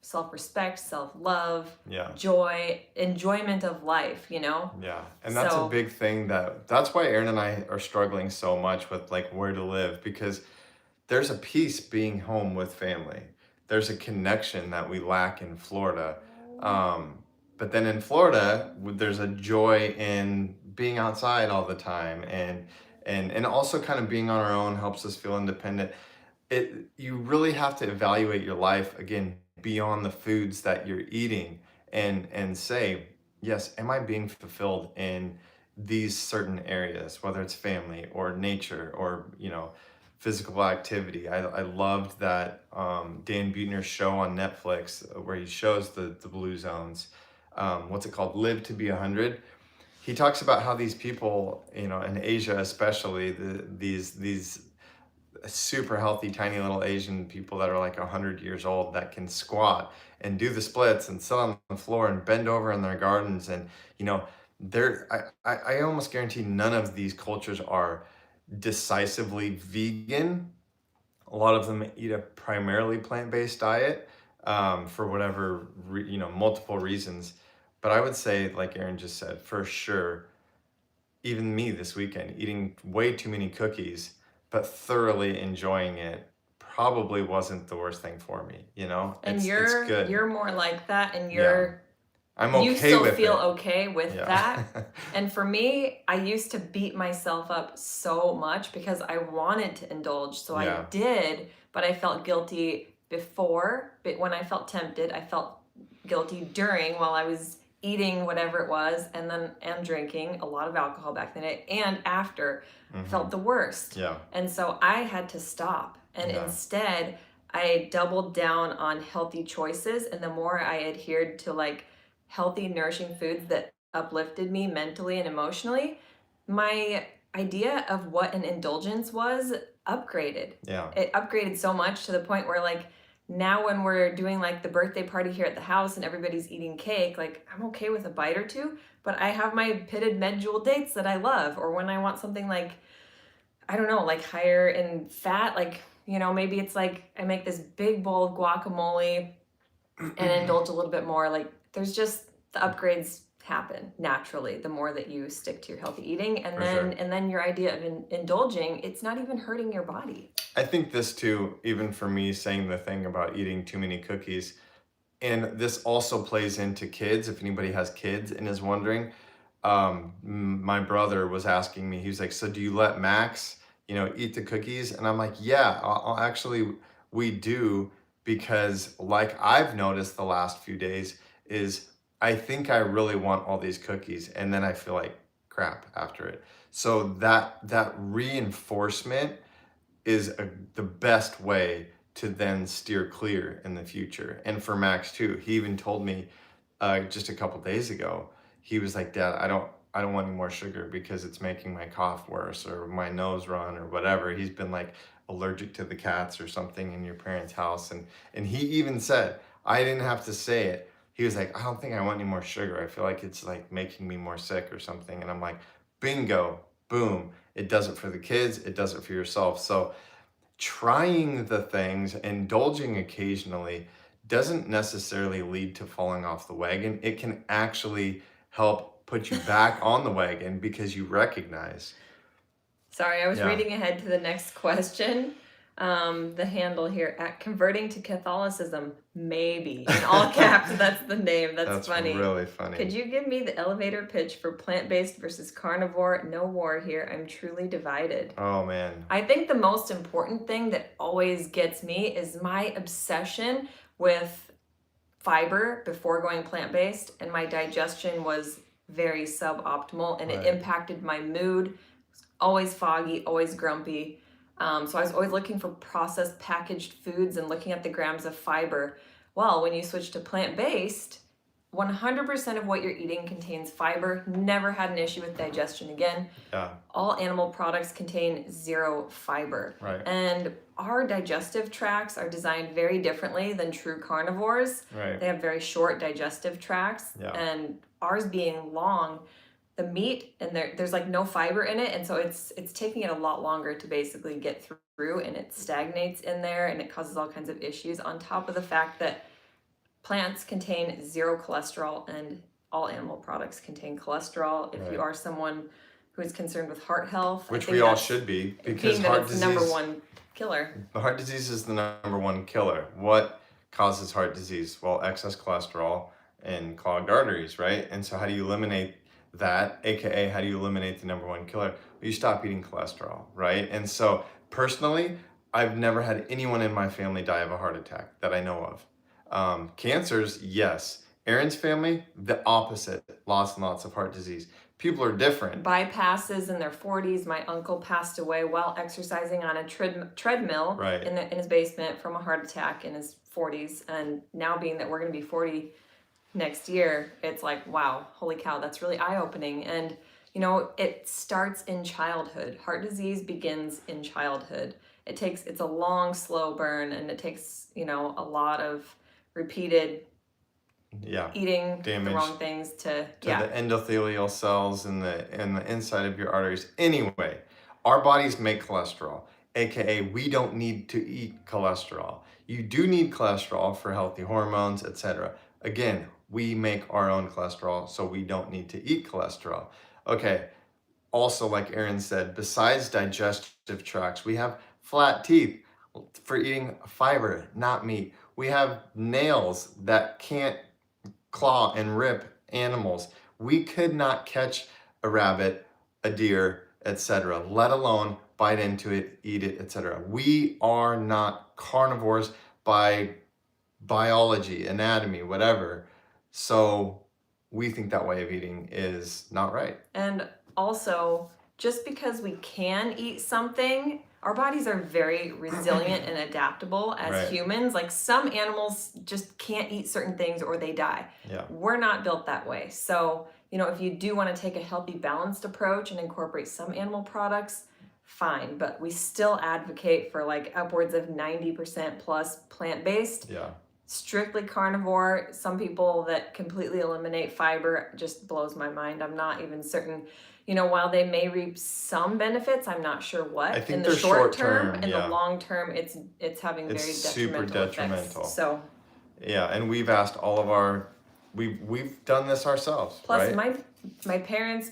self-respect, self-love, Yeah. joy, enjoyment of life, you know? Yeah. And that's a So big thing that's why Erin and I are struggling so much with like where to live, because there's a peace being home with family. There's a connection that we lack in Florida. But then in Florida, there's a joy in being outside all the time, and also kind of being on our own helps us feel independent. You really have to evaluate your life again beyond the foods that you're eating, and say, yes, am I being fulfilled in these certain areas, whether it's family or nature or physical activity. I loved that Dan Buettner's show on Netflix where he shows the blue zones. What's it called? Live to be 100. He talks about how these people, in Asia especially, these super healthy, tiny little Asian people that are like 100 years old that can squat and do the splits and sit on the floor and bend over in their gardens. And, I almost guarantee none of these cultures are decisively vegan. A lot of them eat a primarily plant-based diet for whatever, multiple reasons. But I would say, like Erin just said, for sure, even me this weekend, eating way too many cookies, but thoroughly enjoying it probably wasn't the worst thing for me, and it's good. you're more like that and Yeah. I'm you okay still with feel it. okay with Yeah. that. And for me, I used to beat myself up so much because I wanted to indulge. So Yeah. I did, but I felt guilty before. But when I felt tempted, I felt guilty during while I was eating whatever it was and drinking a lot of alcohol back in the day, and after felt the worst. Yeah. And so I had to stop. And Yeah. instead, I doubled down on healthy choices. And the more I adhered to like healthy, nourishing foods that uplifted me mentally and emotionally, my idea of what an indulgence was upgraded. Yeah. It upgraded so much to the point where like now when we're doing like the birthday party here at the house and everybody's eating cake, like I'm okay with a bite or two, but I have my pitted medjool dates that I love. Or when I want something like, I don't know, like higher in fat, like, maybe it's like I make this big bowl of guacamole and indulge a little bit more. Like there's just the upgrades happen naturally the more that you stick to your healthy eating, and For then sure. and then your idea of indulging, it's not even hurting your body. I think this too, even for me saying the thing about eating too many cookies, and this also plays into kids, if anybody has kids and is wondering. My brother was asking me, he was like, so do you let Max, eat the cookies? And I'm like, yeah, I'll actually, we do, because like I've noticed the last few days is I think I really want all these cookies and then I feel like crap after it. So that reinforcement is the best way to then steer clear in the future. And for Max too, he even told me just a couple days ago, he was like, Dad, I don't want any more sugar because it's making my cough worse or my nose run or whatever. He's been like allergic to the cats or something in your parents' house. And he even said, I didn't have to say it. He was like, I don't think I want any more sugar. I feel like it's like making me more sick or something. And I'm like, bingo, boom. It does it for the kids. It does it for yourself. So trying the things, indulging occasionally, doesn't necessarily lead to falling off the wagon. It can actually help put you back on the wagon because you recognize. Sorry, I was Yeah. reading ahead to the next question. The handle here at converting to Catholicism, maybe in all caps. That's the name. That's funny. Really funny. Could you give me the elevator pitch for plant-based versus carnivore? No war here. I'm truly divided. Oh man. I think the most important thing that always gets me is my obsession with fiber before going plant-based, and my digestion was very suboptimal, and it Right. impacted my mood. Always foggy, always grumpy. So I was always looking for processed packaged foods and looking at the grams of fiber. Well, when you switch to plant-based, 100% of what you're eating contains fiber. Never had an issue with digestion again. Yeah. All animal products contain 0 fiber. Right. And our digestive tracts are designed very differently than true carnivores. Right. They have very short digestive tracts, Yeah. and ours being long, the meat and there's like no fiber in it, and so it's taking it a lot longer to basically get through, and it stagnates in there, and it causes all kinds of issues, on top of the fact that plants contain 0 cholesterol and all animal products contain cholesterol. If Right. you are someone who is concerned with heart health, Which I think we all that's- should be, because being that heart it's disease. the number 1 killer. Heart disease is the number 1 killer. What causes heart disease? Well, excess cholesterol and clogged arteries, right? And so how do you eliminate that? AKA, how do you eliminate the number 1 killer? Well, you stop eating cholesterol, right? And so personally, I've never had anyone in my family die of a heart attack that I know of. Cancers, yes. Erin's family, the opposite. Lots and lots of heart disease. People are different. Bypasses in their 40s. My uncle passed away while exercising on a treadmill Right. in his basement from a heart attack in his 40s. And now, being that we're going to be 40 next year, it's like, wow, holy cow, that's really eye-opening. And you know, it starts in childhood. Heart disease begins in childhood. It's a long, slow burn, and it takes, you know, a lot of repeated Yeah. eating Damage the wrong things to the endothelial cells in the inside of your arteries. Anyway, our bodies make cholesterol, aka we don't need to eat cholesterol. You do need cholesterol for healthy hormones, etc. Again, we make our own cholesterol, so we don't need to eat cholesterol. Okay, also, like Erin said, besides digestive tracts, we have flat teeth for eating fiber, not meat. We have nails that can't claw and rip animals. We could not catch a rabbit, a deer, etc., let alone bite into it, eat it, etc. We are not carnivores by biology, anatomy, whatever. So we think that way of eating is not right. And also, just because we can eat something, our bodies are very resilient and adaptable as Right. humans. Like, some animals just can't eat certain things or they die. Yeah. We're not built that way. So, you know, if you do want to take a healthy, balanced approach and incorporate some animal products, fine. But we still advocate for like upwards of 90% plus plant-based. Yeah. Strictly carnivore. Some people that completely eliminate fiber just blows my mind. I'm not even certain. You know, while they may reap some benefits, I'm not sure what. I think in the they're short term, in yeah. the long term, it's having It's very super detrimental detrimental. effects. So Yeah, and we've asked all of our, we've done this ourselves, plus, right?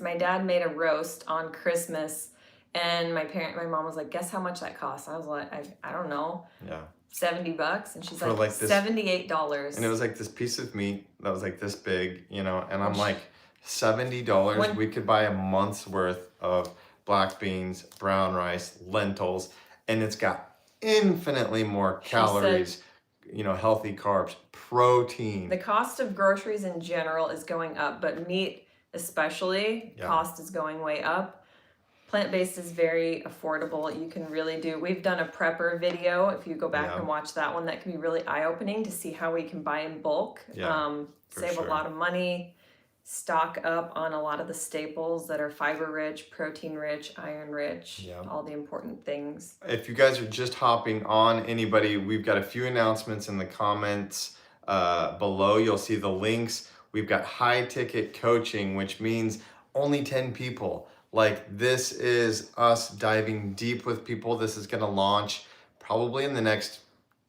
my dad made a roast on Christmas, and my mom was like, "Guess how much that cost?" I was like, I don't know. Yeah. $70, and she's For like, like this- $78. And it was like this piece of meat that was like this big, you know, and I'm Which- like, $70, When- we could buy a month's worth of black beans, brown rice, lentils, and it's got infinitely more She calories, you know, healthy carbs, protein. The cost of groceries in general is going up, but meat especially, Yeah. cost is going way up. Plant-based is very affordable. You can really do, we've done a prepper video. If you go back Yeah. and watch that one, that can be really eye-opening to see how we can buy in bulk, Yeah, for save sure. a lot of money, stock up on a lot of the staples that are fiber-rich, protein-rich, iron-rich, Yeah. all the important things. If you guys are just hopping on, anybody, we've got a few announcements in the comments below. You'll see the links. We've got high ticket coaching, which means only 10 people. Like, this is us diving deep with people. This is going to launch probably in the next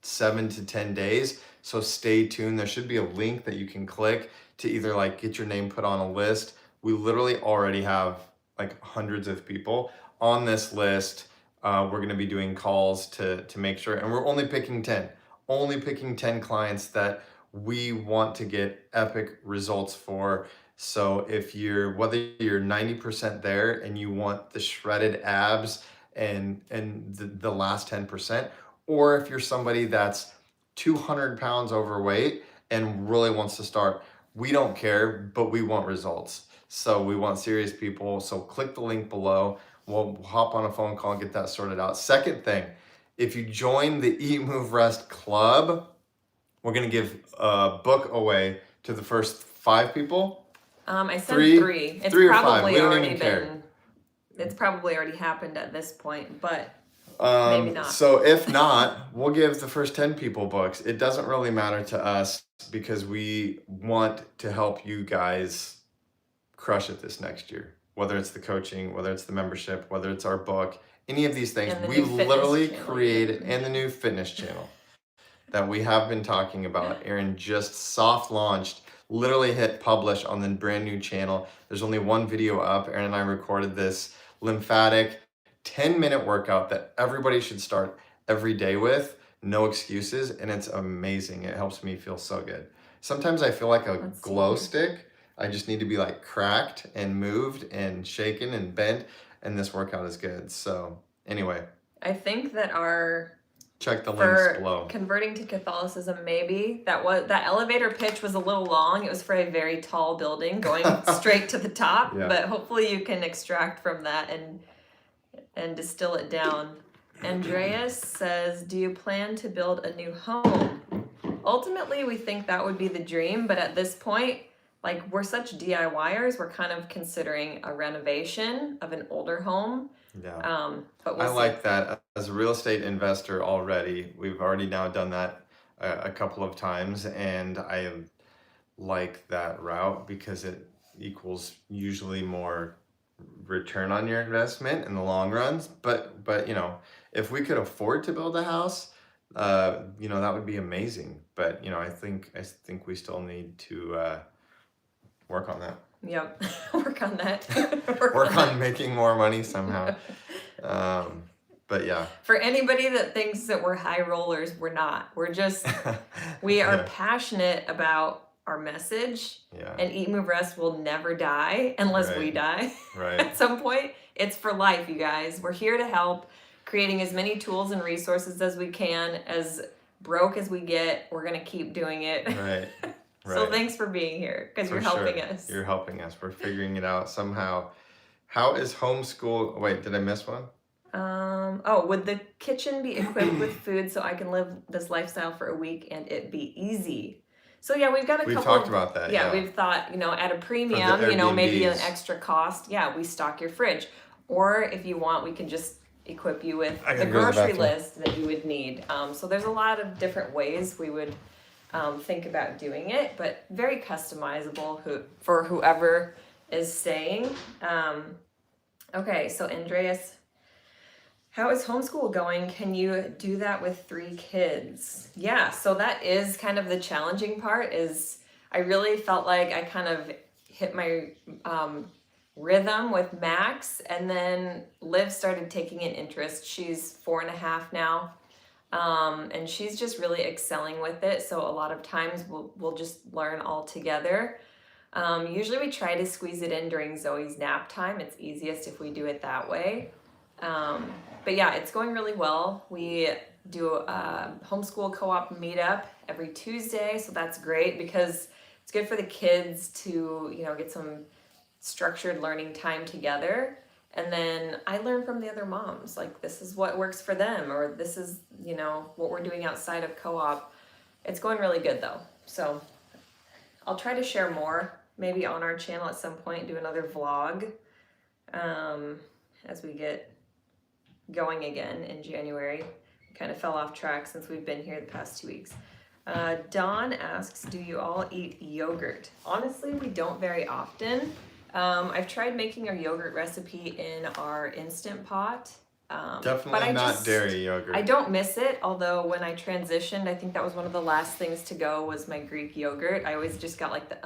7 to 10 days. So stay tuned. There should be a link that you can click to either like get your name put on a list. We literally already have like hundreds of people. on this list. We're going to be doing calls to make sure, and we're only picking 10 clients that we want to get epic results for. So if whether you're 90% there and you want the shredded abs and the last 10%, or if you're somebody that's 200 pounds overweight and really wants to start, we don't care, but we want results. So we want serious people. So click the link below. We'll hop on a phone call and get that sorted out. Second thing, if you join the Eat Move Rest Club, we're gonna give a book away to the first 5 people. I said 3. It's 3 or 5. probably We don't already even care. been. It's probably already happened at this point, but maybe not. So if not, we'll give the first 10 people books. It doesn't really matter to us because we want to help you guys crush it this next year. Whether it's the coaching, whether it's the membership, whether it's our book, any of these things, we literally created, and the new fitness channel that we have been talking about. Erin just soft launched, literally hit publish on the brand new channel. There's only one video up. Erin and I recorded this lymphatic 10-minute workout that everybody should start every day with, no excuses, and it's amazing. It helps me feel so good. Sometimes I feel like a glow stick. I just need to be like cracked and moved and shaken and bent, and this workout is good. So anyway, I think that check the links below. Converting to Catholicism, maybe that elevator pitch was a little long. It was for a very tall building going straight to the top, but hopefully you can extract from that and distill it down. Andreas says, do you plan to build a new home? Ultimately, we think that would be the dream, but at this point, like, we're such DIYers, we're kind of considering a renovation of an older home. Yeah. But I like that. As a real estate investor already, we've already now done that a couple of times, and I like that route because it equals usually more return on your investment in the long runs. But you know, if we could afford to build a house, you know, that would be amazing. But you know, I think we still need to work on that. Yep, work on that. work on making more money somehow. But yeah. For anybody that thinks that we're high rollers, we're not. We're just, we are passionate about our message. Yeah. And EatMoveRest will never die unless we die. Right. At some point, it's for life, you guys. We're here to help, creating as many tools and resources as we can. As broke as we get, we're gonna keep doing it. Right. So thanks for being here, because you're helping us. You're helping us. We're figuring it out somehow. How is homeschool? Wait, did I miss one? Would the kitchen be equipped with food so I can live this lifestyle for a week and it be easy? So yeah, we've got We've talked about that. Yeah, we've thought, you know, at a premium, you know, maybe an extra cost. Yeah, we stock your fridge. Or if you want, we can just equip you with the grocery list that you would need. So there's a lot of different ways we would think about doing it, but very customizable for whoever is staying. Okay, so Andreas, how is homeschool going? Can you do that with 3 kids? Yeah, so that is kind of the challenging part. Is I really felt like I kind of hit my rhythm with Max, and then Liv started taking an interest. She's 4.5 now. And she's just really excelling with it. So a lot of times we'll just learn all together. Usually we try to squeeze it in during Zoe's nap time. It's easiest if we do it that way. But yeah, it's going really well. We do a homeschool co-op meetup every Tuesday. So that's great because it's good for the kids to, you know, get some structured learning time together. And then I learn from the other moms, like this is what works for them, or this is, you know, what we're doing outside of co-op. It's going really good though. So I'll try to share more, maybe on our channel at some point, do another vlog as we get going again in January. Kind of fell off track since we've been here the past 2 weeks. Dawn asks, do you all eat yogurt? Honestly, we don't very often. I've tried making our yogurt recipe in our Instant Pot. Definitely not dairy yogurt. I don't miss it, although when I transitioned, I think that was one of the last things to go was my Greek yogurt. I always just got like the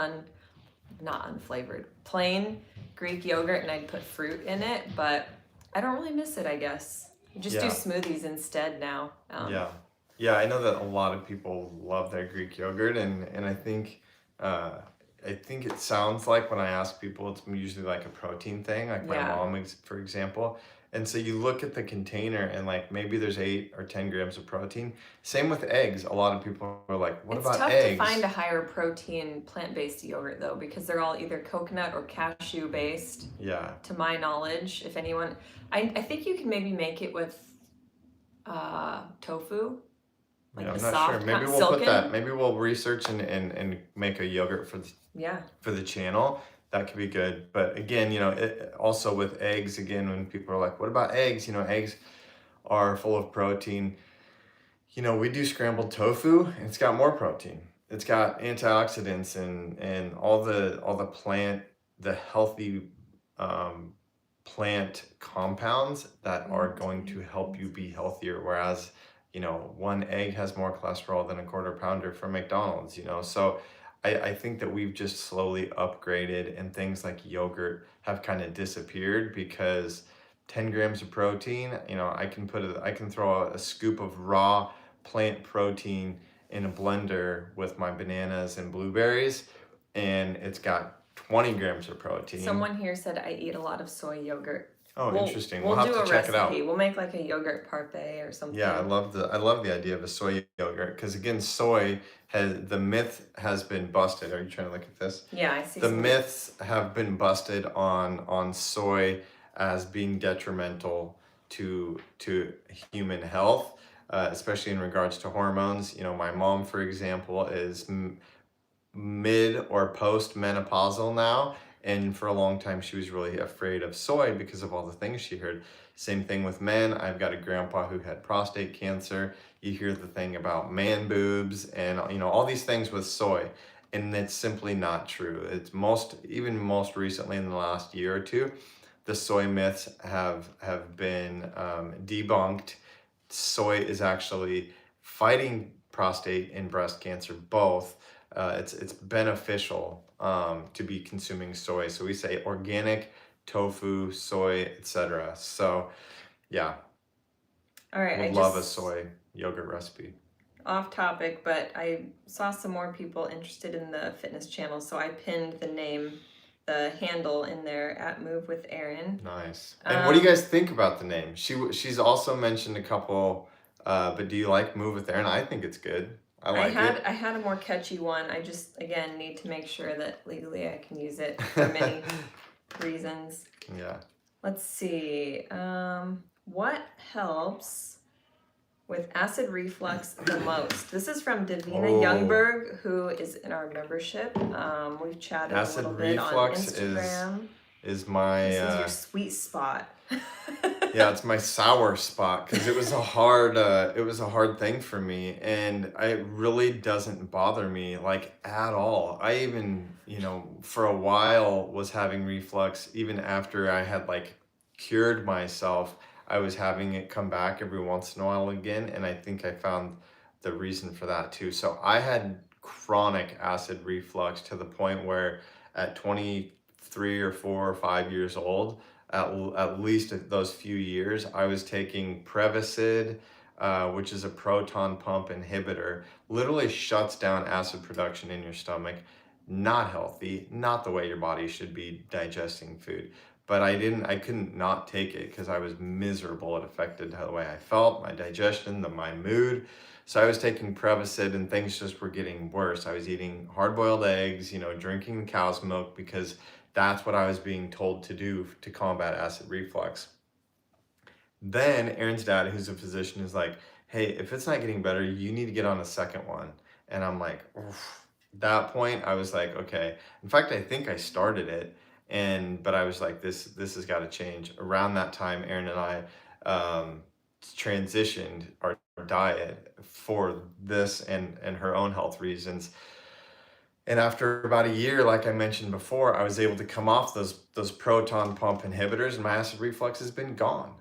not unflavored, plain Greek yogurt, and I'd put fruit in it, but I don't really miss it, I guess. Just do Yeah. smoothies instead now. Yeah. Yeah, I know that a lot of people love their Greek yogurt, and uh I think it sounds like when I ask people it's usually like a protein thing, like my Yeah. mom for example. And so you look at the container and like maybe there's 8 or 10 grams of protein. Same with eggs. A lot of people are like, what It's about tough to find eggs? a higher protein plant-based yogurt though, because they're all either coconut or cashew based, Yeah. to my knowledge. If anyone, I think you can maybe make it with tofu, like Yeah, the I'm not sure. soft Maybe kind, we'll put that. silken. Maybe we'll research and make a yogurt Yeah. for the channel. That could be good. But again, also with eggs, again, when people are like, what about eggs? Eggs are full of protein. We do scrambled tofu and it's got more protein. It's got antioxidants and the healthy um, plant compounds that are going to help you be healthier. Whereas, one egg has more cholesterol than a quarter pounder from McDonald's. So I think that we've just slowly upgraded and things like yogurt have kind of disappeared because 10 grams of protein, I can throw a scoop of raw plant protein in a blender with my bananas and blueberries, and it's got 20 grams of protein. Someone here said I eat a lot of soy yogurt. Oh, interesting. We'll We'll have do to a check it recipe. out. We'll make like a yogurt parfait or something. Yeah, I love the idea of a soy yogurt because again, the myth has been busted. Are you trying to look at this? Yeah, I see. The myths have been busted on soy as being detrimental to human health, especially in regards to hormones. My mom, for example, is mid or post menopausal now, and for a long time she was really afraid of soy because of all the things she heard. Same thing with men. I've got a grandpa who had prostate cancer. You hear the thing about man boobs and all these things with soy, and it's simply not true. It's most recently in the last year or two, the soy myths have been debunked. Soy is actually fighting prostate and breast cancer both. It's beneficial to be consuming soy. So we say organic, tofu, soy, etc. So yeah, All right, would love a soy yogurt recipe. Off topic, but I saw some more people interested in the fitness channel, so I pinned the handle in there at Move with Erin. Nice. And what do you guys think about the name? She's also mentioned a couple, but do you like Move with Erin? I think it's good. I had a more catchy one. I just again need to make sure that legally I can use it for many reasons. Yeah. Let's see. What helps with acid reflux the most? This is from Davina Youngberg, who is in our membership. We've chatted acid a little bit on Instagram. Is my this is your sweet spot. Yeah, it's my sour spot because it was a hard thing for me, and it really doesn't bother me like at all. I even for a while was having reflux even after I had like cured myself. I was having it come back every once in a while again, and I think I found the reason for that too. So I had chronic acid reflux to the point where at 23 or 4 or 5 years old, at least those few years, I was taking Prevacid, which is a proton pump inhibitor. Literally shuts down acid production in your stomach. Not healthy, not the way your body should be digesting food. But I couldn't not take it because I was miserable. It affected the way I felt, my digestion, my mood. So I was taking Prevacid and things just were getting worse. I was eating hard-boiled eggs, drinking the cow's milk because that's what I was being told to do to combat acid reflux. Then Erin's dad, who's a physician, is like, hey, if it's not getting better, you need to get on a second one. And I'm like, oof. At that point, I was like, okay. In fact, I think I started it, but I was like, this has got to change. Around that time, Erin and I transitioned our diet for this and her own health reasons. And after about a year, like I mentioned before, I was able to come off those proton pump inhibitors, and my acid reflux has been gone.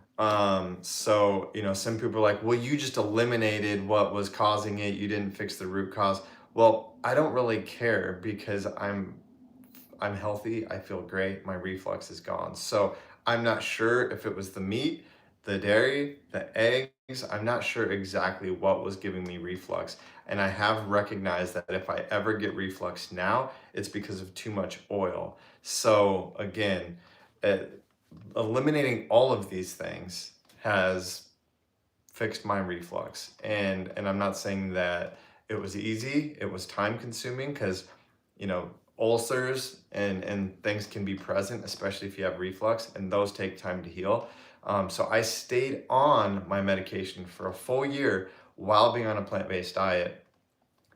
So some people are like, well, you just eliminated what was causing it. You didn't fix the root cause. Well, I don't really care because I'm healthy. I feel great. My reflux is gone. So I'm not sure if it was the meat, the dairy, the eggs. I'm not sure exactly what was giving me reflux. And I have recognized that if I ever get reflux now, it's because of too much oil. So again, uh, eliminating all of these things has fixed my reflux. And I'm not saying that it was easy. It was time consuming because, you know, ulcers and things can be present, especially if you have reflux, and those take time to heal. So I stayed on my medication for a full year while being on a plant-based diet,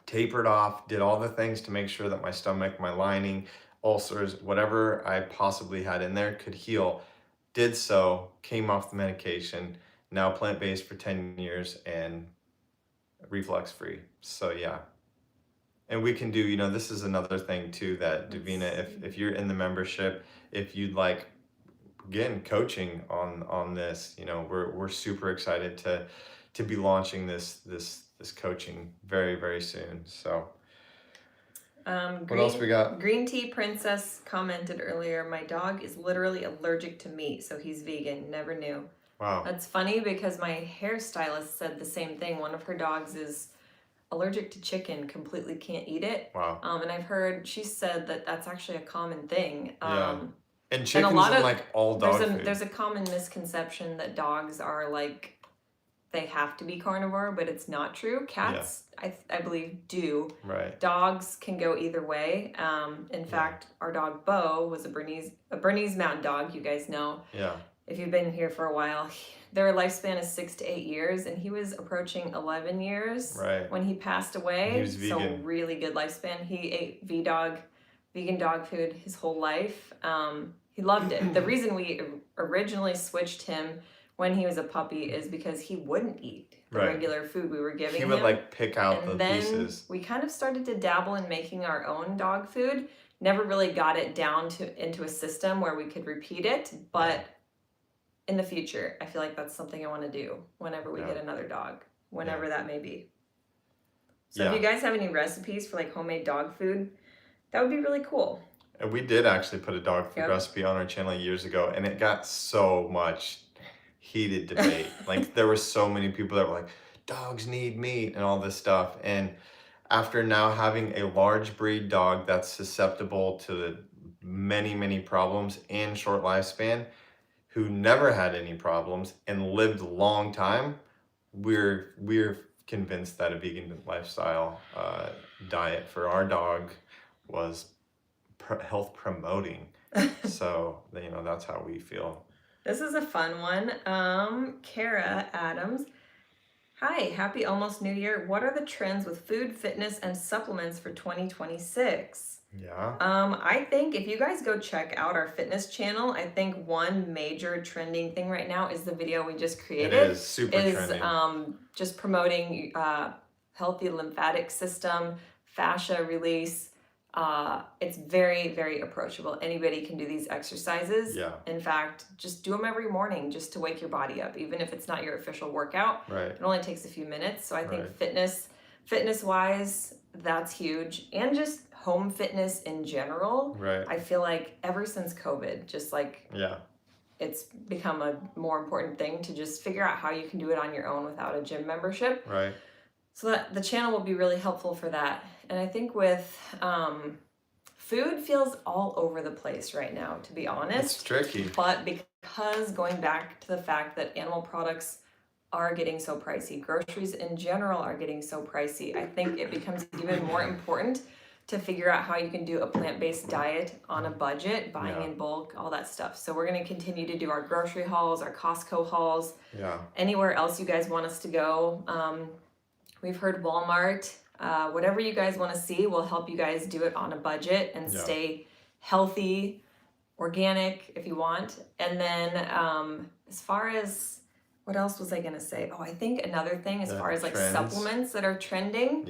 tapered off, did all the things to make sure that my stomach, my lining, ulcers, whatever I possibly had in there could heal. Did so, came off the medication, now plant-based for 10 years and reflux free. So yeah. And we can do, you know, this is another thing too that Davina, if you're in the membership, if you'd like, again, coaching on this, you know, we're super excited to be launching this coaching very, very soon. So what else we got? Green Tea Princess commented earlier, my dog is literally allergic to meat, so he's vegan. Never knew. Wow. That's funny because my hairstylist said the same thing. One of her dogs is allergic to chicken, completely can't eat it. Wow. And I've heard, she said that that's actually a common thing. Yeah. And and chicken's a lot in of, like all dog food. there's a common misconception that dogs are like, they have to be carnivore, but it's not true. Cats, I believe, do. Right. Dogs can go either way. In fact, our dog Bo was a Bernese Mountain Dog, you guys know. Yeah. If you've been here for a while, their lifespan is 6 to 8 years, and he was approaching 11 years when he passed away. He was vegan. So really good lifespan. He ate vegan dog food his whole life. He loved it. The reason we originally switched him when he was a puppy is because he wouldn't eat the regular food we were giving him. He would like pick out the pieces. We kind of started to dabble in making our own dog food. Never really got it down into a system where we could repeat it, but in the future, I feel like that's something I want to do whenever we get another dog, whenever that may be. So if you guys have any recipes for like homemade dog food, that would be really cool. And we did actually put a dog food recipe on our channel years ago, and it got so much heated debate. Like there were so many people that were like, dogs need meat and all this stuff. And after now having a large breed dog that's susceptible to many, many problems and short lifespan, who never had any problems and lived a long time, we're convinced that a vegan lifestyle diet for our dog was health promoting. So, you know, that's how we feel. This is a fun one. Kara Adams. Hi, happy almost New Year. What are the trends with food, fitness, and supplements for 2026? Yeah. I think if you guys go check out our fitness channel, I think one major trending thing right now is the video we just created. It is super trending. Just promoting healthy lymphatic system, fascia release. It's very, very approachable. Anybody can do these exercises. Yeah. In fact, just do them every morning just to wake your body up, even if it's not your official workout. Right. It only takes a few minutes. So I think fitness wise, that's huge. And just home fitness in general. Right. I feel like ever since COVID, just like it's become a more important thing to just figure out how you can do it on your own without a gym membership. Right. So that the channel will be really helpful for that. And I think with food feels all over the place right now, to be honest. It's tricky. But because going back to the fact that animal products are getting so pricey, groceries in general are getting so pricey, I think it becomes even more important to figure out how you can do a plant-based diet on a budget, buying in bulk, all that stuff. So we're going to continue to do our grocery hauls, our Costco hauls, anywhere else you guys want us to go. We've heard Walmart. Whatever you guys want to see, we'll help you guys do it on a budget and stay healthy, organic if you want. And then as far as, what else was I going to say? Oh, I think another thing as far as like supplements that are trending.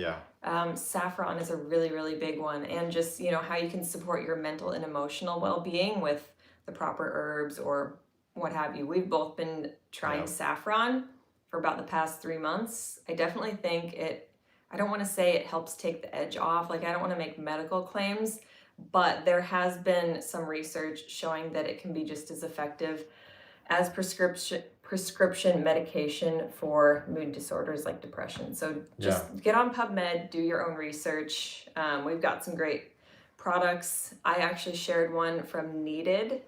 Saffron is a really, really big one. And just, you know, how you can support your mental and emotional well-being with the proper herbs or what have you. We've both been trying saffron for about the past 3 months. I definitely think I don't want to say it helps take the edge off. Like, I don't want to make medical claims, but there has been some research showing that it can be just as effective as prescription medication for mood disorders like depression. So just get on PubMed, do your own research. We've got some great products. I actually shared one from Needed.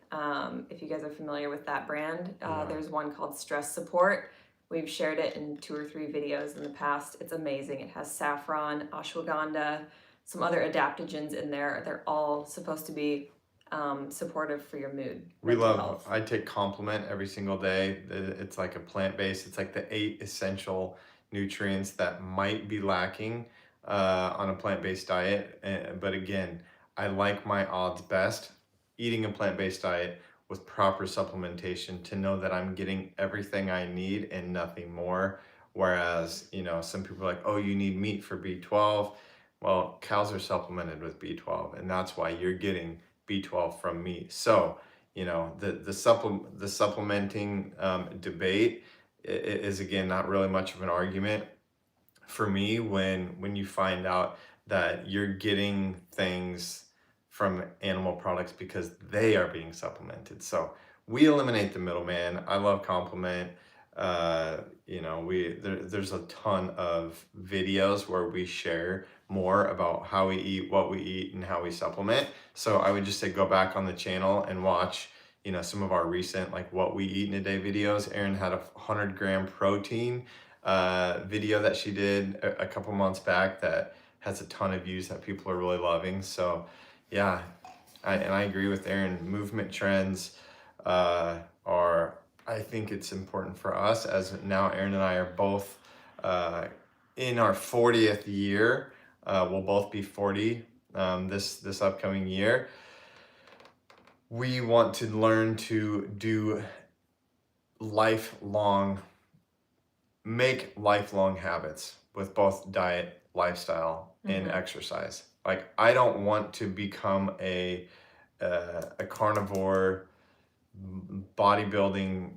If you guys are familiar with that brand, there's one called Stress Support. We've shared it in 2 or 3 videos in the past. It's amazing. It has saffron, ashwagandha, some other adaptogens in there. They're all supposed to be supportive for your mood. I take Complement every single day. It's like a plant-based, it's like the 8 essential nutrients that might be lacking on a plant-based diet. But again, I like my odds best eating a plant-based diet with proper supplementation to know that I'm getting everything I need and nothing more. Whereas, some people are like, oh, you need meat for B12. Well, cows are supplemented with B12, and that's why you're getting B12 from meat. So, the supplementing debate is again not really much of an argument for me when you find out that you're getting things from animal products because they are being supplemented. So we eliminate the middleman. I love Complement. There's a ton of videos where we share more about how we eat, what we eat, and how we supplement. So I would just say go back on the channel and watch, some of our recent like what we eat in a day videos. Erin had a 100-gram protein video that she did a couple months back that has a ton of views that people are really loving. So yeah, I agree with Erin. Movement trends I think it's important for us, as now Erin and I are both in our 40th year. We'll both be 40 this upcoming year. We want to learn to make lifelong habits with both diet, lifestyle, and exercise. Like, I don't want to become a carnivore bodybuilding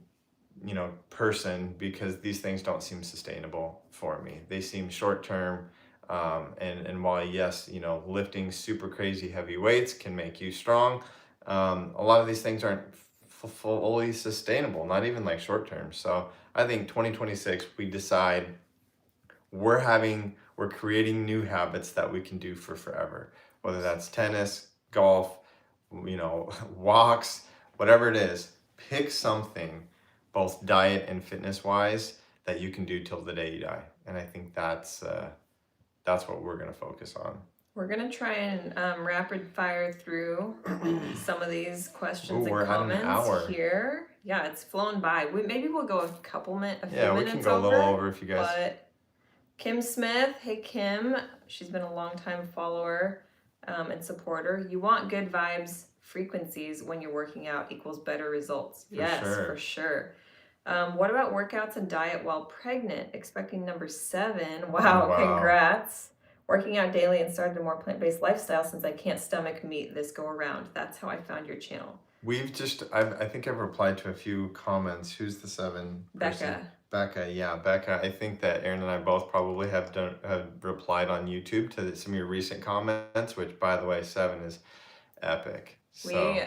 person, because these things don't seem sustainable for me. They seem short term, and while yes, lifting super crazy heavy weights can make you strong, a lot of these things aren't fully sustainable, not even like short term. So I think 2026 we decide we're creating new habits that we can do for forever, whether that's tennis, golf, walks, whatever it is. Pick something, both diet and fitness wise, that you can do till the day you die. And I think that's what we're going to focus on. We're going to try and rapid fire through some of these questions and comments here. Yeah, it's flown by. Maybe we'll go a few minutes over. We can go a little over if you guys. But Kim Smith, hey Kim, she's been a long-time follower and supporter. You want good vibes, frequencies when you're working out equals better results. Yes, for sure. What about workouts and diet while pregnant? Expecting number 7. Wow, congrats. Working out daily and started a more plant-based lifestyle since I can't stomach meat this go around. That's how I found your channel. I think I've replied to a few comments. Who's the 7 person? Becca, yeah, Becca. I think that Erin and I both probably have replied on YouTube to some of your recent comments, which, by the way, 7 is epic. So. We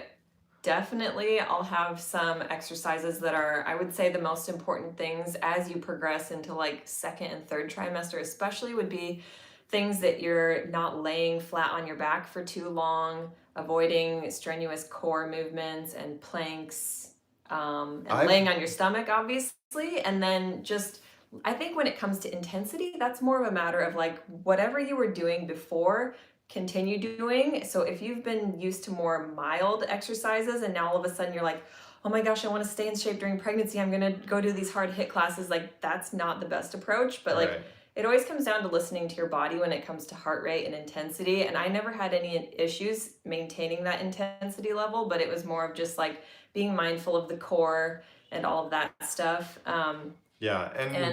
definitely, I'll have some exercises that are, I would say, the most important things as you progress into like 2nd and 3rd trimester, especially, would be things that you're not laying flat on your back for too long, avoiding strenuous core movements and planks, and laying on your stomach, obviously. And then just, I think when it comes to intensity, that's more of a matter of like whatever you were doing before, continue doing. So if you've been used to more mild exercises and now all of a sudden you're like, oh my gosh, I want to stay in shape during pregnancy, I'm going to go do these hard HIIT classes, like that's not the best approach. But like, it always comes down to listening to your body when it comes to heart rate and intensity. And I never had any issues maintaining that intensity level, but it was more of just like being mindful of the core and all of that stuff. And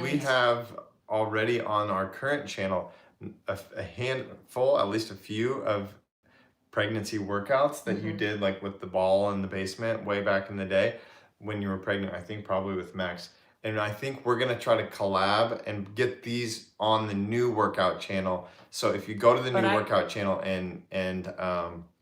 we have already on our current channel a handful, at least a few, of pregnancy workouts that you did, like with the ball in the basement way back in the day when you were pregnant, I think probably with Max. And I think we're going to try to collab and get these on the new workout channel. So if you go to the new workout channel and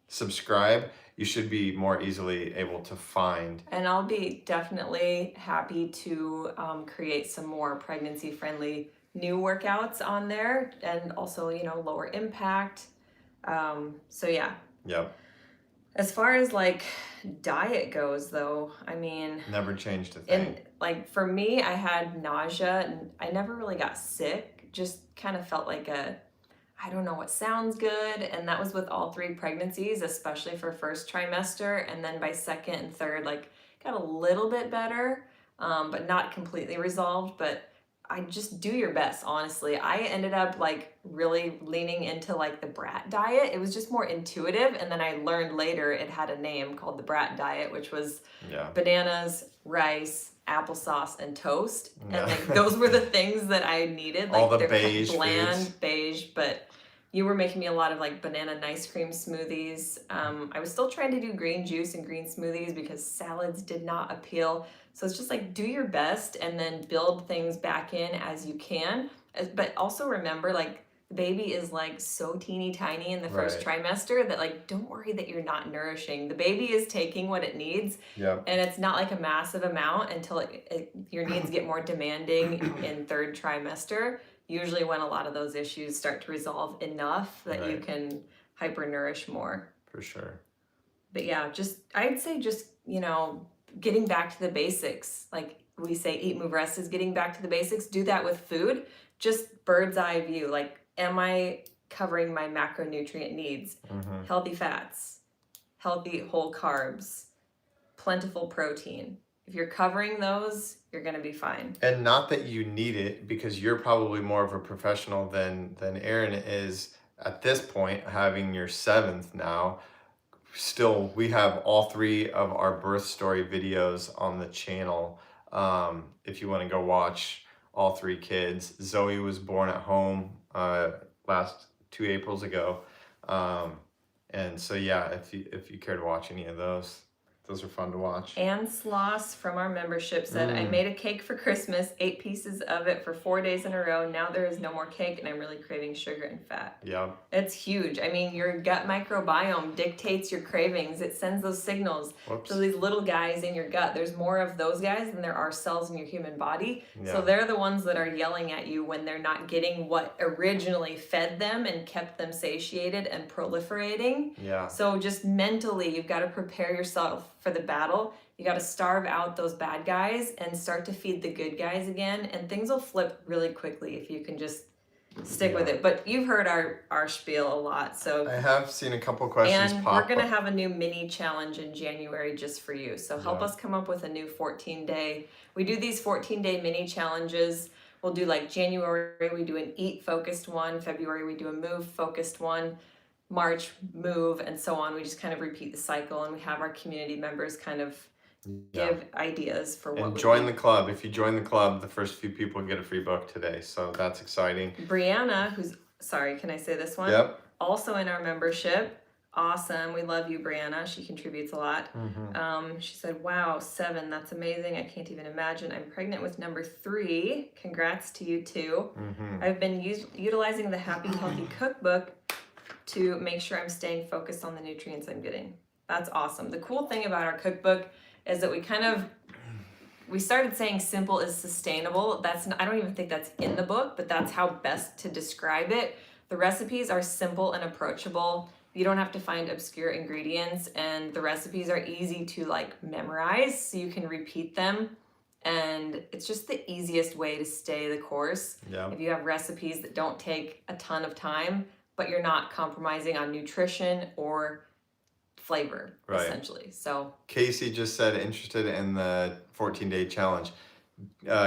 subscribe, you should be more easily able to find. And I'll be definitely happy to create some more pregnancy-friendly new workouts on there, and also, you know, lower impact. So yeah. Yep. As far as like diet goes, though, I mean, Never changed a thing. and like for me, I had nausea and I never really got sick. Just kind of felt like I don't know what sounds good. And that was with all 3 pregnancies, especially for first trimester. And then by second and third, like got a little bit better, but not completely resolved. But I just do your best, honestly. I ended up like really leaning into like the brat diet. It was just more intuitive. And then I learned later it had a name called the brat diet, which was bananas, rice, applesauce, and toast. Yeah. And like those were the things that I needed. Like all the they're kind of beige bland, foods. beige, but you were making me a lot of like banana and ice cream smoothies. I was still trying to do green juice and green smoothies because salads did not appeal. So it's just like do your best and then build things back in as you can. But also remember, like the baby is like so teeny tiny in the first trimester that like don't worry that you're not nourishing. The baby is taking what it needs, and it's not like a massive amount until your needs get more demanding in third trimester. Usually when a lot of those issues start to resolve enough that you can hyper-nourish more. For sure. But yeah, I'd say you know, getting back to the basics. Like we say Eat, Move, Rest is getting back to the basics. Do that with food. Just bird's eye view. Like, am I covering my macronutrient needs? Healthy fats, healthy whole carbs, plentiful protein. If you're covering those, you're going to be fine. And not that you need it, because you're probably more of a professional than Erin is at this point, having your 7th now. Still, we have all 3 of our birth story videos on the channel. If you want to go watch all 3 kids. Zoe was born at home last 2 Aprils ago. And so yeah, if you care to watch any of those are fun to watch. Ann Sloss from our membership said, I made a cake for Christmas, 8 pieces of it for 4 days in a row. Now there is no more cake and I'm really craving sugar and fat. Yeah. It's huge. I mean, your gut microbiome dictates your cravings. It sends those signals to these little guys in your gut. There's more of those guys than there are cells in your human body. Yeah. So they're the ones that are yelling at you when they're not getting what originally fed them and kept them satiated and proliferating. Yeah. So just mentally, you've got to prepare yourself for the battle. You got to starve out those bad guys and start to feed the good guys again, and things will flip really quickly if you can just stick with it. But you've heard our spiel a lot, so I have seen a couple questions and pop we're gonna up. have a new mini challenge in January just for you, so help us come up with a new 14-day. We do these 14-day mini challenges. We'll do like January we do an eat focused one, February we do a move focused one, March move, and so on. We just kind of repeat the cycle, and we have our community members kind of give ideas for what. And join the club. If you join the club, the first few people get a free book today, so that's exciting. Brianna, can I say this one? Yep. Also in our membership. Awesome. We love you, Brianna. She contributes a lot. She said, wow, 7. That's amazing. I can't even imagine. I'm pregnant with number 3. Congrats to you too. I've been utilizing the Happy Healthy Cookbook to make sure I'm staying focused on the nutrients I'm getting. That's awesome. The cool thing about our cookbook is that we started saying simple is sustainable. I don't even think that's in the book, but that's how best to describe it. The recipes are simple and approachable. You don't have to find obscure ingredients, and the recipes are easy to like memorize, so you can repeat them. And it's just the easiest way to stay the course. Yeah. If you have recipes that don't take a ton of time, but you're not compromising on nutrition or flavor, essentially. So Casey just said interested in the 14-day challenge.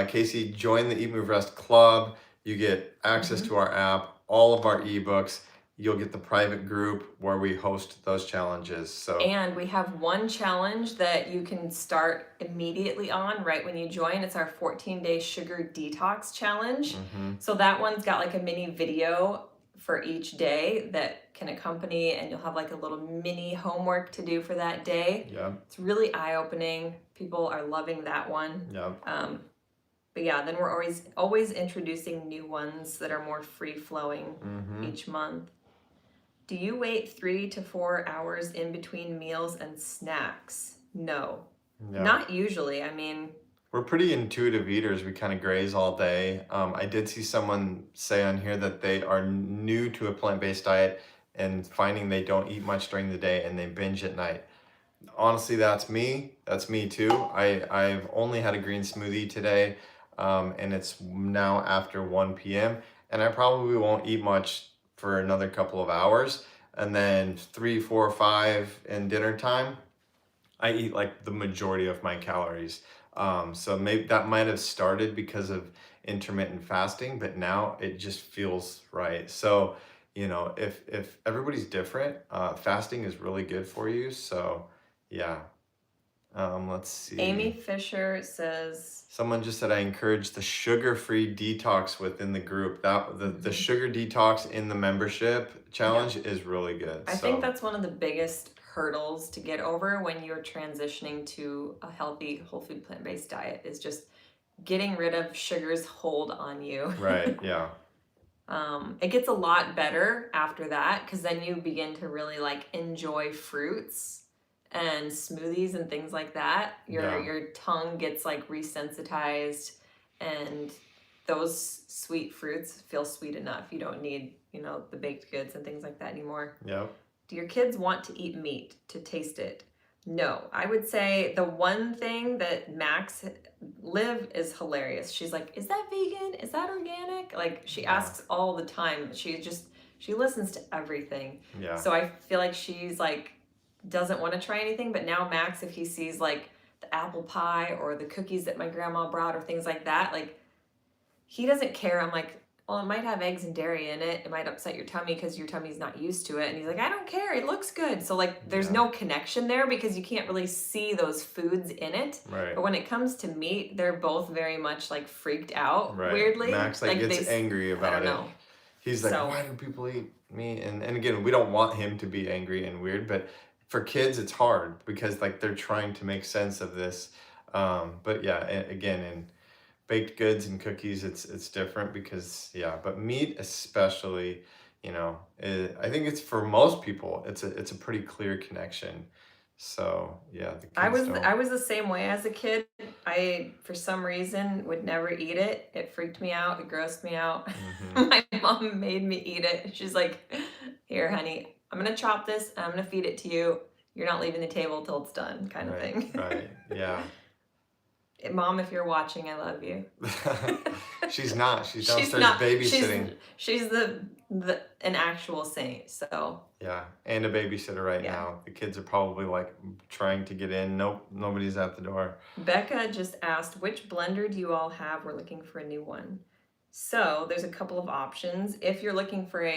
Casey, join the EatMoveRest club. You get access to our app, all of our ebooks. You'll get the private group where we host those challenges. And we have one challenge that you can start immediately on right when you join. It's our 14-day sugar detox challenge. So that one's got like a mini video for each day that can accompany, and you'll have like a little mini homework to do for that day. Yeah. It's really eye-opening. People are loving that one. Yeah. But yeah, then we're always introducing new ones that are more free-flowing each month. Do you wait 3 to 4 hours in between meals and snacks? No, Yeah. not usually. I mean, We're pretty intuitive eaters. We kind of graze all day. I did see someone say on here that they are new to a plant-based diet and finding they don't eat much during the day and they binge at night. Honestly, that's me. That's me too. I've only had a green smoothie today, and it's now after 1 p.m. and I probably won't eat much for another couple of hours. And then 3, 4, 5 in dinner time, I eat like the majority of my calories. So maybe that might have started because of intermittent fasting, but now it just feels right. So, you know, if everybody's different, fasting is really good for you. So, yeah. Let's see. Amy Fisher says, Someone just said I encourage the sugar-free detox within the group. That the sugar detox in the membership challenge is really good. I think that's one of the biggest hurdles to get over when you're transitioning to a healthy, whole food, plant-based diet is just getting rid of sugar's hold on you. Right, yeah. It gets a lot better after that because then you begin to really like enjoy fruits and smoothies and things like that. Your tongue gets like resensitized, and those sweet fruits feel sweet enough. You don't need, you know, the baked goods and things like that anymore. Yep. Do your kids want to eat meat to taste it? No. I would say the one thing that Liv is hilarious. She's like, is that vegan? Is that organic? Like, she asks all the time. She listens to everything. Yeah. So I feel like she's like, doesn't want to try anything. But now Max, if he sees like the apple pie or the cookies that my grandma brought or things like that, like, he doesn't care. I'm like, well, it might have eggs and dairy in it. It might upset your tummy because your tummy's not used to it. And he's like, I don't care. It looks good. So like, there's no connection there because you can't really see those foods in it. Right. But when it comes to meat, they're both very much like freaked out. Right. Weirdly. Max like gets angry about I don't it. know. He's like, why do people eat meat? And again, we don't want him to be angry and weird, but for kids, it's hard because like they're trying to make sense of this. But yeah, again, in baked goods and cookies, it's different because but meat especially, you know, I think it's for most people, it's a pretty clear connection. So yeah, the kids I was the same way as a kid. I, for some reason, would never eat it. It freaked me out. It grossed me out. My mom made me eat it. She's like, here, honey, I'm going to chop this and I'm going to feed it to you. You're not leaving the table till it's done, kind of thing. Right, yeah. Mom, if you're watching, I love you. She's not. She's downstairs babysitting. She's an actual saint, so. Yeah, and a babysitter right now. The kids are probably like trying to get in. Nope, nobody's at the door. Becca just asked, which blender do you all have? We're looking for a new one. So there's a couple of options. If you're looking for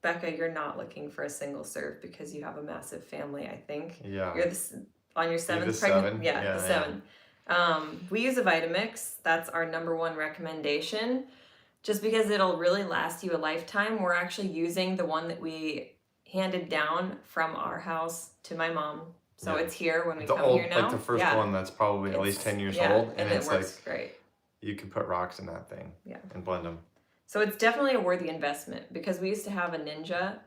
Becca, you're not looking for a single serve because you have a massive family, I think. Yeah. You're on your seventh pregnant? Yeah, the 7. We use a Vitamix. That's our #1 recommendation. Just because it'll really last you a lifetime. We're actually using the one that we handed down from our house to my mom. So it's here when we come here now. Like the first one that's probably at least 10 years old. And it works great. You can put rocks in that thing and blend them. So it's definitely a worthy investment because we used to have a Ninja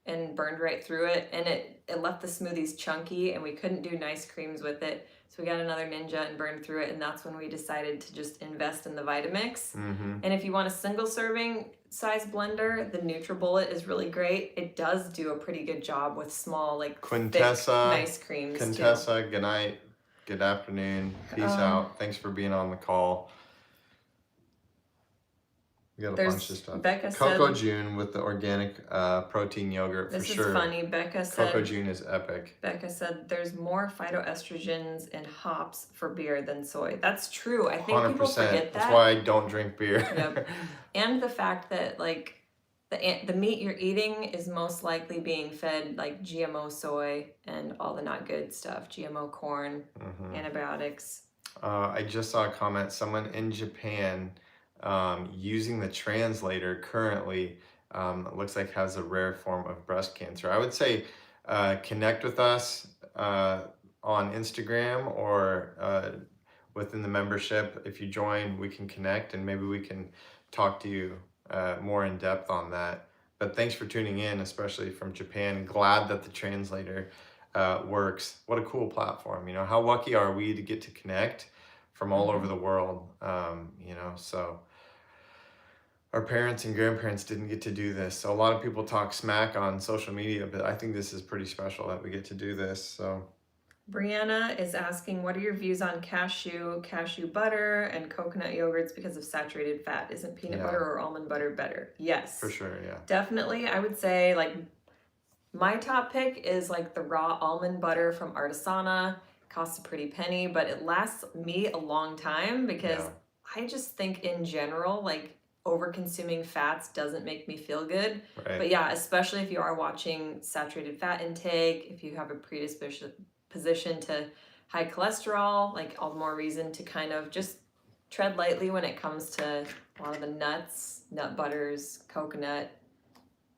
and burned right through it, and it left the smoothies chunky and we couldn't do nice creams with it. So we got another Ninja and burned through it, and that's when we decided to just invest in the Vitamix. And if you want a single serving size blender, the NutriBullet is really great. It does do a pretty good job with small, like Quintessa, thick, nice creams. Quintessa, good night, good afternoon, peace out. Thanks for being on the call. We got a bunch of stuff. Becca Coco said, June with the organic protein yogurt for sure. This is funny. Becca said, Coco June is epic. Becca said there's more phytoestrogens in hops for beer than soy. That's true. I think 100%. People forget that. That's why I don't drink beer. Yep. And the fact that like the meat you're eating is most likely being fed like GMO soy and all the not good stuff, GMO corn, antibiotics. I just saw a comment. Someone in Japan using the translator currently looks like has a rare form of breast cancer. I would say connect with us on Instagram or within the membership. If you join, we can connect and maybe we can talk to you more in depth on that. But thanks for tuning in, especially from Japan. Glad that the translator works. What a cool platform. How lucky are we to get to connect from all over the world? So our parents and grandparents didn't get to do this. So a lot of people talk smack on social media, but I think this is pretty special that we get to do this. So Brianna is asking, what are your views on cashew butter, and coconut yogurts because of saturated fat? Isn't peanut butter or almond butter better? Yes. For sure, yeah. Definitely. I would say like my top pick is like the raw almond butter from Artisana. Costs a pretty penny, but it lasts me a long time because I just think in general, like over consuming fats doesn't make me feel good. Right. But yeah, especially if you are watching saturated fat intake, if you have a predisposition to high cholesterol, like all the more reason to kind of just tread lightly when it comes to a lot of the nuts, nut butters, coconut.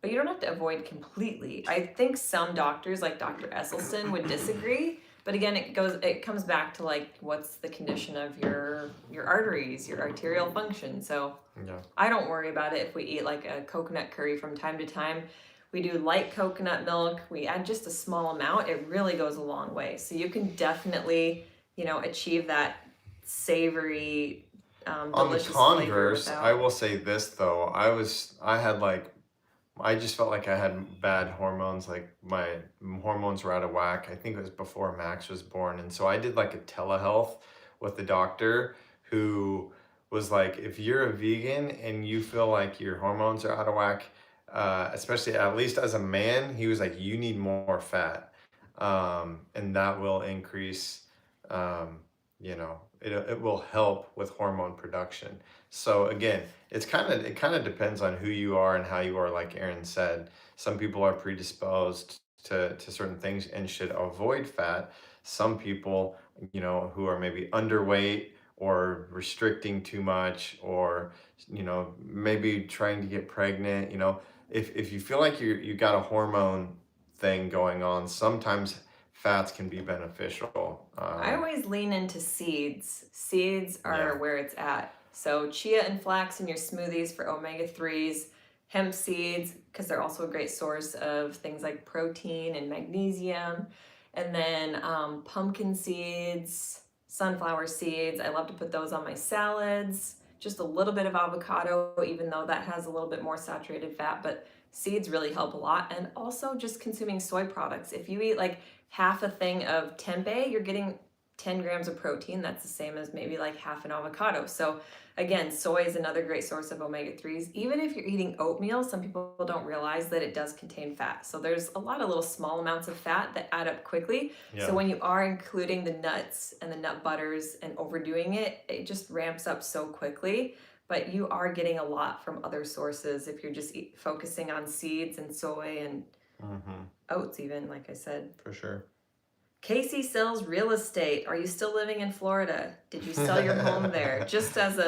But you don't have to avoid completely. I think some doctors, like Dr. Esselstyn, would disagree. But again, it comes back to like what's the condition of your arteries, your arterial function. So I don't worry about it if we eat like a coconut curry from time to time. We do light coconut milk. We add just a small amount. It really goes a long way. So you can definitely, achieve that savory, on the delicious converse, flavor I will say this though. I just felt like I had bad hormones. Like my hormones were out of whack. I think it was before Max was born. And so I did like a telehealth with the doctor who was like, if you're a vegan and you feel like your hormones are out of whack, especially at least as a man, he was like, you need more fat. And that will increase, it will help with hormone production. So again, it kind of depends on who you are and how you are. Like Erin said, some people are predisposed to certain things and should avoid fat. Some people, who are maybe underweight or restricting too much, or maybe trying to get pregnant. If you feel like you got a hormone thing going on, sometimes fats can be beneficial. I always lean into seeds. Seeds are where it's at. So chia and flax in your smoothies for omega-3s, hemp seeds, because they're also a great source of things like protein and magnesium. And then pumpkin seeds, sunflower seeds. I love to put those on my salads. Just a little bit of avocado, even though that has a little bit more saturated fat, but seeds really help a lot. And also just consuming soy products. If you eat like half a thing of tempeh, you're getting 10 grams of protein. That's the same as maybe like half an avocado. So again, soy is another great source of omega-3s. Even if you're eating oatmeal, some people don't realize that it does contain fat. So there's a lot of little small amounts of fat that add up quickly. So when you are including the nuts and the nut butters and overdoing it, it just ramps up so quickly. But you are getting a lot from other sources if you're just focusing on seeds and soy and oats even, like I said. For sure. Casey sells real estate. Are you still living in Florida? Did you sell your home there? Just as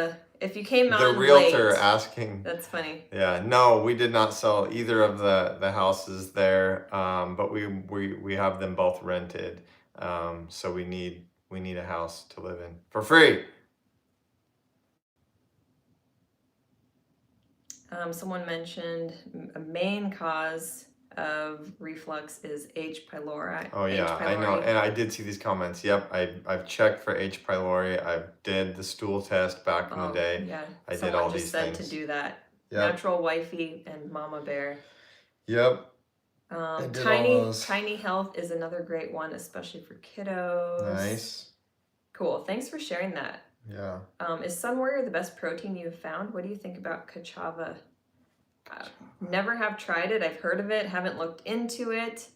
if you came on the realtor late, asking. That's funny. Yeah, no, we did not sell either of the houses there, but we have them both rented. So we need a house to live in for free. Someone mentioned a main cause of reflux is H. pylori. Oh yeah, I know, and I did see these comments. Yep, I've checked for H. pylori. I did the stool test back in the day. Yeah, I did all these said things. to do that. Yep. Natural Wifey and Mama Bear. Yep. Tiny Health is another great one, especially for kiddos. Nice. Cool. Thanks for sharing that. Yeah. Is Sun Warrior the best protein you've found? What do you think about Kachava? Never have tried it. I've heard of it, haven't looked into it.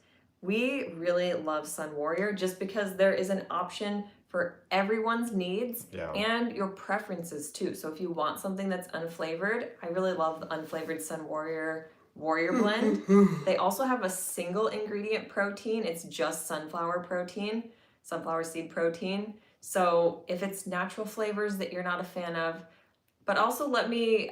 We really love Sun Warrior just because there is an option for everyone's needs and your preferences too. So if you want something that's unflavored, I really love the unflavored Sun Warrior blend. They also have a single ingredient protein. It's just sunflower seed protein. So if it's natural flavors that you're not a fan of, but also let me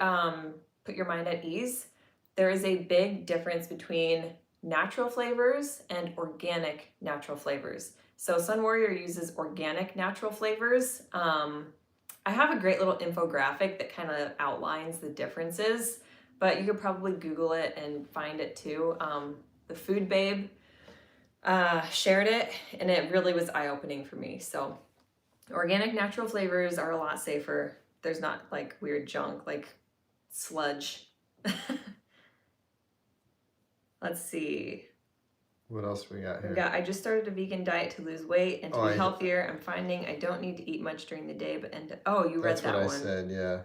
put your mind at ease. There is a big difference between natural flavors and organic natural flavors. So Sun Warrior uses organic natural flavors. I have a great little infographic that kind of outlines the differences, but you could probably Google it and find it too. The Food Babe shared it, and it really was eye-opening for me. So organic natural flavors are a lot safer. There's not like weird junk like sludge. Let's see. What else we got here? I just started a vegan diet to lose weight and to Oh, be healthier. I'm finding I don't need to eat much during the day, but you read That's that what I one. said, yeah.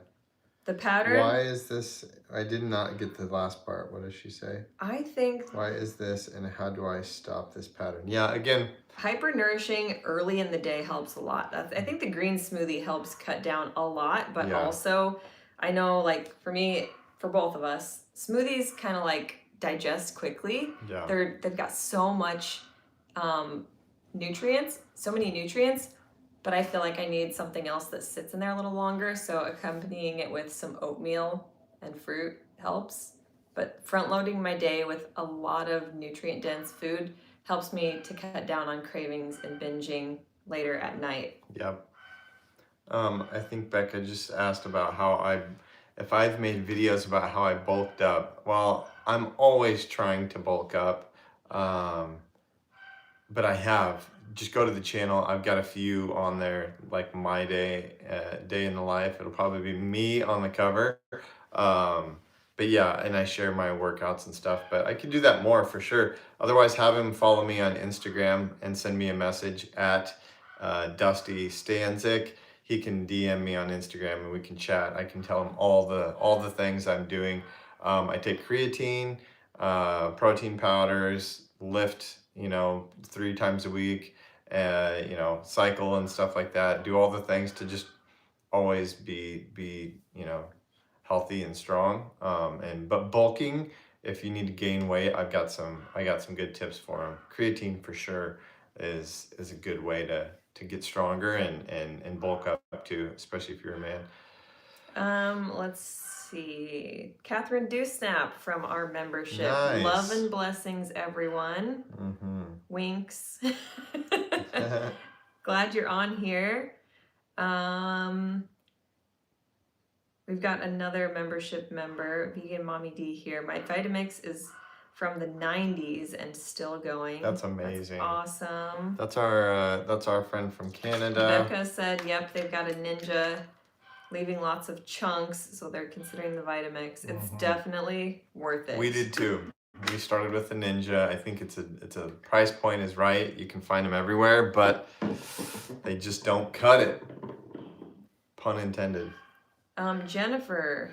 The pattern. Why is this? I did not get the last part. What does she say? I think Why is this, and how do I stop this pattern? Yeah, again, hyper nourishing early in the day helps a lot. I think the green smoothie helps cut down a lot, but Yeah. also I know like for me, for both of us, smoothies kind of like digest quickly. Yeah. They've got so much nutrients, so many nutrients, but I feel like I need something else that sits in there a little longer. So accompanying it with some oatmeal and fruit helps. But front loading my day with a lot of nutrient dense food helps me to cut down on cravings and binging later at night. Yep. I think Becca just asked about if I've made videos about how I bulked up. Well, I'm always trying to bulk up, but I have. Just go to the channel. I've got a few on there, like my day in the life. It'll probably be me on the cover. But yeah, and I share my workouts and stuff, but I could do that more for sure. Otherwise, have him follow me on Instagram and send me a message at Dusty Stanzik. He can DM me on Instagram and we can chat. I can tell him all the things I'm doing. I take creatine, protein powders, lift, 3 times a week, cycle and stuff like that. Do all the things to just always be healthy and strong. But bulking, if you need to gain weight, I got some good tips for him. Creatine for sure is a good way to get stronger and bulk up too, especially if you're a man. Let's see. Catherine Dewsnap from our membership. Nice. Love and blessings, everyone. Mm-hmm. Winks. Glad you're on here. We've got another membership member, Vegan Mommy D here. My Vitamix is from the 90s and still going. That's amazing. That's awesome. That's our friend from Canada. Becca said, yep, they've got a Ninja leaving lots of chunks, so they're considering the Vitamix. It's definitely worth it. We did too. We started with the Ninja. I think it's a price point is right. You can find them everywhere, but they just don't cut it. Pun intended. Jennifer,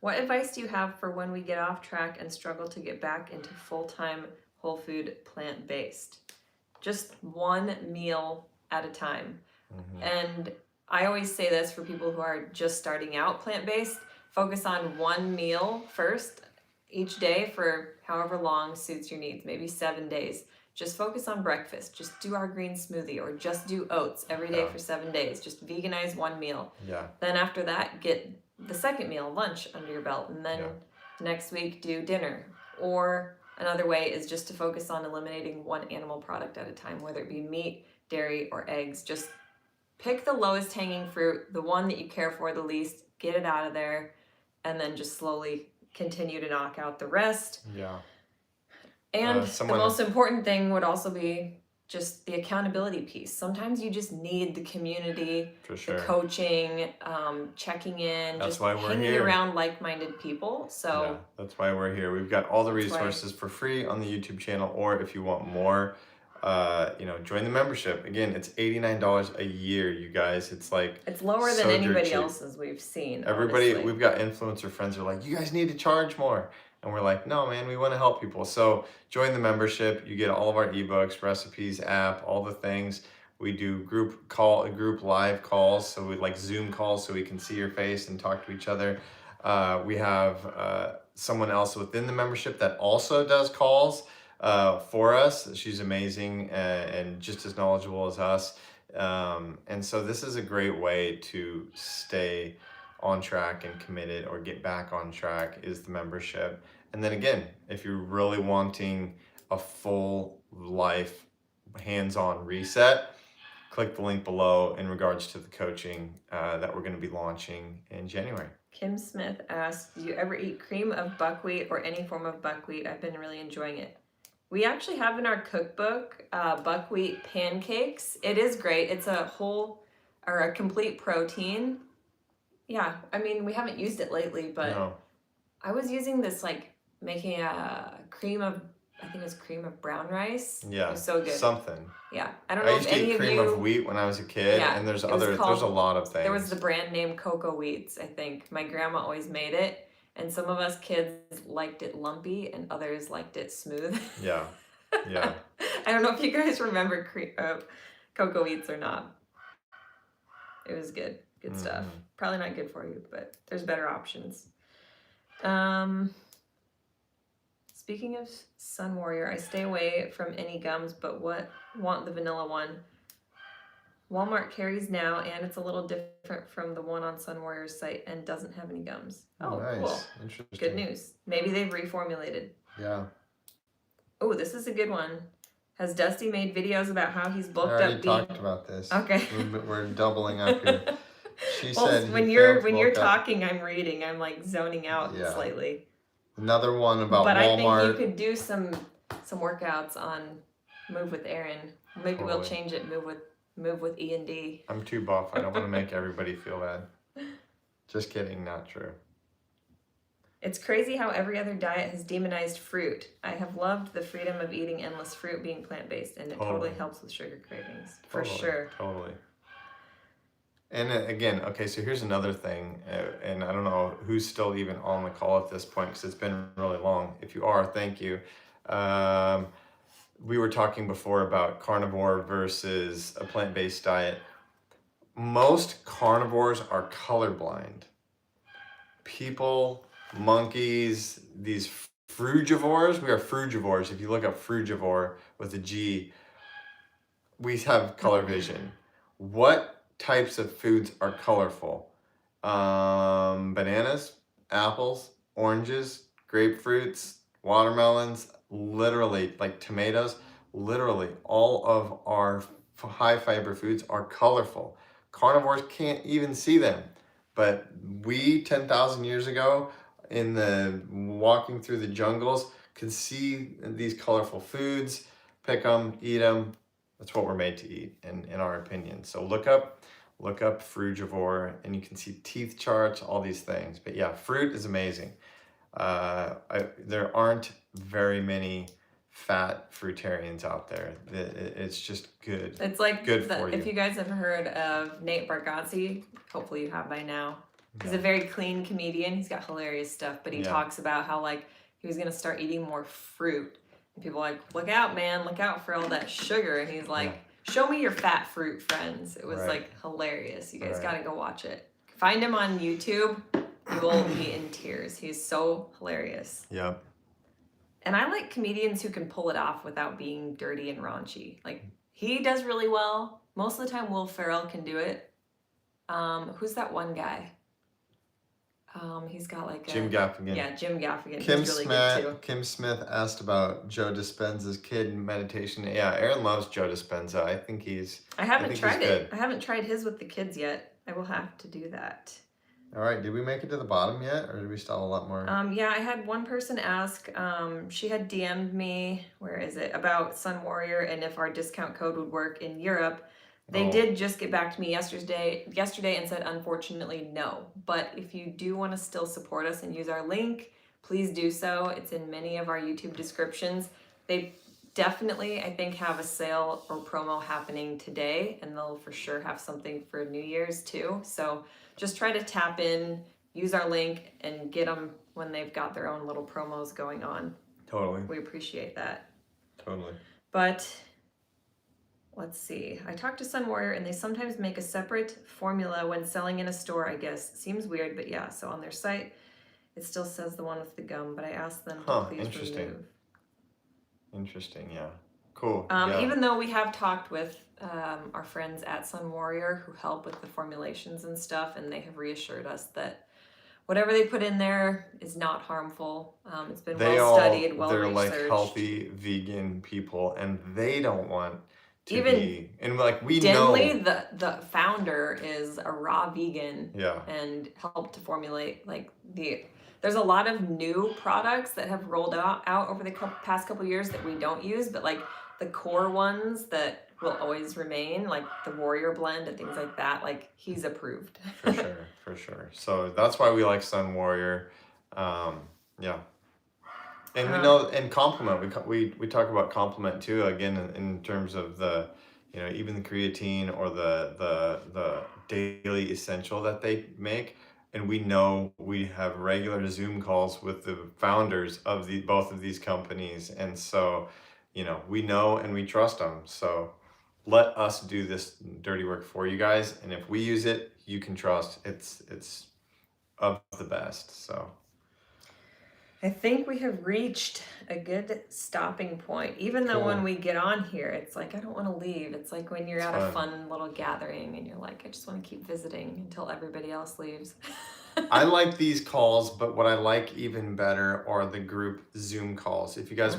what advice do you have for when we get off track and struggle to get back into full-time whole food plant-based? Just one meal at a time. And I always say this for people who are just starting out plant-based, focus on one meal first each day for however long suits your needs, maybe 7 days. Just focus on breakfast. Just do our green smoothie or just do oats every day for 7 days. Just veganize one meal. Yeah. Then after that, get the second meal, lunch, under your belt. And then next week, do dinner. Or another way is just to focus on eliminating one animal product at a time, whether it be meat, dairy, or eggs. Just pick the lowest hanging fruit, the one that you care for the least, get it out of there, and then just slowly continue to knock out the rest. Yeah. And the most important thing would also be just the accountability piece. Sometimes you just need the community, the coaching, checking in, just hanging around like-minded people. So yeah, that's why we're here. We've got all the resources for free on the YouTube channel, or if you want more, join the membership. Again, it's $89 a year, you guys. It's lower than anybody else's we've seen. Everybody, honestly. We've got influencer friends who are like, you guys need to charge more. And we're like, no, man, we want to help people. So join the membership. You get all of our ebooks, recipes, app, all the things. We do group live calls. So we like Zoom calls so we can see your face and talk to each other. We have someone else within the membership that also does calls for us. She's amazing and just as knowledgeable as us. And so this is a great way to stay on track and committed or get back on track is the membership. And then again, if you're really wanting a full life hands-on reset, click the link below in regards to the coaching that we're going to be launching in January. Kim Smith asked, do you ever eat cream of buckwheat or any form of buckwheat? I've been really enjoying it. We actually have in our cookbook buckwheat pancakes. It is great. It's a whole or a complete protein. Yeah, I mean, we haven't used it lately, but No. I was using this like making a cream of, I think it was cream of brown rice. Yeah. It was so good. Something. Yeah. I don't know I if used to any eat of cream you... of wheat when I was a kid, Yeah, and there's it was there's a called- lot of things. There was the brand name Cocoa Wheats, I think. My grandma always made it, and some of us kids liked it lumpy, and others liked it smooth. Yeah. Yeah. I don't know if you guys remember Cocoa Wheats or not. It was good. Good stuff. Probably not good for you, but there's better options. Speaking of Sun Warrior, I stay away from any gums, but want the vanilla one. Walmart carries now, and it's a little different from the one on Sun Warrior's site and doesn't have any gums. Oh, nice. Cool. Interesting. Good news. Maybe they've reformulated. Yeah. Oh, this is a good one. Has Dusty made videos about how he's bulked I already up talked about this. Okay. We're doubling up here. She Well, said when you're talking, I'm reading. I'm like zoning out slightly. Another one about but Walmart. I think you could do some workouts on Move with Erin. Maybe we'll change it. Move with E&D. I'm too buff. I don't want to make everybody feel bad. Just kidding. Not true. It's crazy how every other diet has demonized fruit. I have loved the freedom of eating endless fruit being plant-based, and it totally helps with sugar cravings. For sure. Totally. And again, okay, so here's another thing, and I don't know who's still even on the call at this point because it's been really long. If you are, thank you. We were talking before about carnivore versus a plant-based diet. Most carnivores are colorblind. People, monkeys, these frugivores, we are frugivores. If you look up frugivore with a G, we have color vision. What types of foods are colorful? Bananas, apples, oranges, grapefruits, watermelons, literally, like tomatoes, literally all of our high fiber foods are colorful. Carnivores can't even see them, but we 10,000 years ago in the walking through the jungles could see these colorful foods, pick them, eat them. That's what we're made to eat, in our opinion. So look up frugivore, and you can see teeth charts, all these things. But yeah, fruit is amazing. There aren't very many fat fruitarians out there. It's just good. It's like good for you. If you guys have heard of Nate Bargatze, hopefully you have by now. He's a very clean comedian. He's got hilarious stuff, but he talks about how like he was gonna start eating more fruit. And people are like, look out, man, look out for all that sugar. And he's like, show me your fat fruit friends. It was like hilarious. You guys gotta go watch it. Find him on YouTube. You will be in tears. He's so hilarious. Yep. And I like comedians who can pull it off without being dirty and raunchy. Like, he does really well. Most of the time, Will Ferrell can do it. Who's that one guy? He's got like Jim Gaffigan. Yeah, Jim Gaffigan. He's really good too. Kim Smith asked about Joe Dispenza's kid meditation. Yeah, Erin loves Joe Dispenza. I think he's. I haven't tried it. I haven't tried his with the kids yet. I will have to do that. All right, did we make it to the bottom yet, or did we still have a lot more? Yeah, I had one person ask, she had DM'd me, where is it, about Sun Warrior and if our discount code would work in Europe. They did just get back to me yesterday and said, unfortunately, no. But if you do want to still support us and use our link, please do so. It's in many of our YouTube descriptions. They definitely, I think, have a sale or promo happening today, and they'll for sure have something for New Year's too. So just try to tap in, use our link, and get them when they've got their own little promos going on. Totally. We appreciate that. Totally. But let's see. I talked to Sun Warrior, and they sometimes make a separate formula when selling in a store, I guess. Seems weird, but yeah. So on their site, it still says the one with the gum, but I asked them to please remove. Interesting, yeah. Cool. Even though we have talked with our friends at Sun Warrior who help with the formulations and stuff, and they have reassured us that whatever they put in there is not harmful. It's been well studied, well researched. They're like healthy vegan people, and they don't want to Even be, and like we Denley, know, the founder, is a raw vegan yeah, and helped to formulate like there's a lot of new products that have rolled out over the past couple years that we don't use, but like the core ones that will always remain, like the Warrior Blend and things like that, like he's approved. for sure, for sure. So that's why we like Sun Warrior. Yeah. And we know, and complement, we talk about complement too, again, in terms of the, you know, even the creatine or the daily essential that they make. And we know we have regular Zoom calls with the founders of both of these companies. And so, you know, we know and we trust them. So let us do this dirty work for you guys. And if we use it, you can trust it's of the best. So. I think we have reached a good stopping point. Even though when Cool. we get on here, it's like, I don't want to leave. It's like when you're It's at fun. a fun little gathering and you're like, I just want to keep visiting until everybody else leaves. I like these calls, but what I like even better are the group Zoom calls. If you guys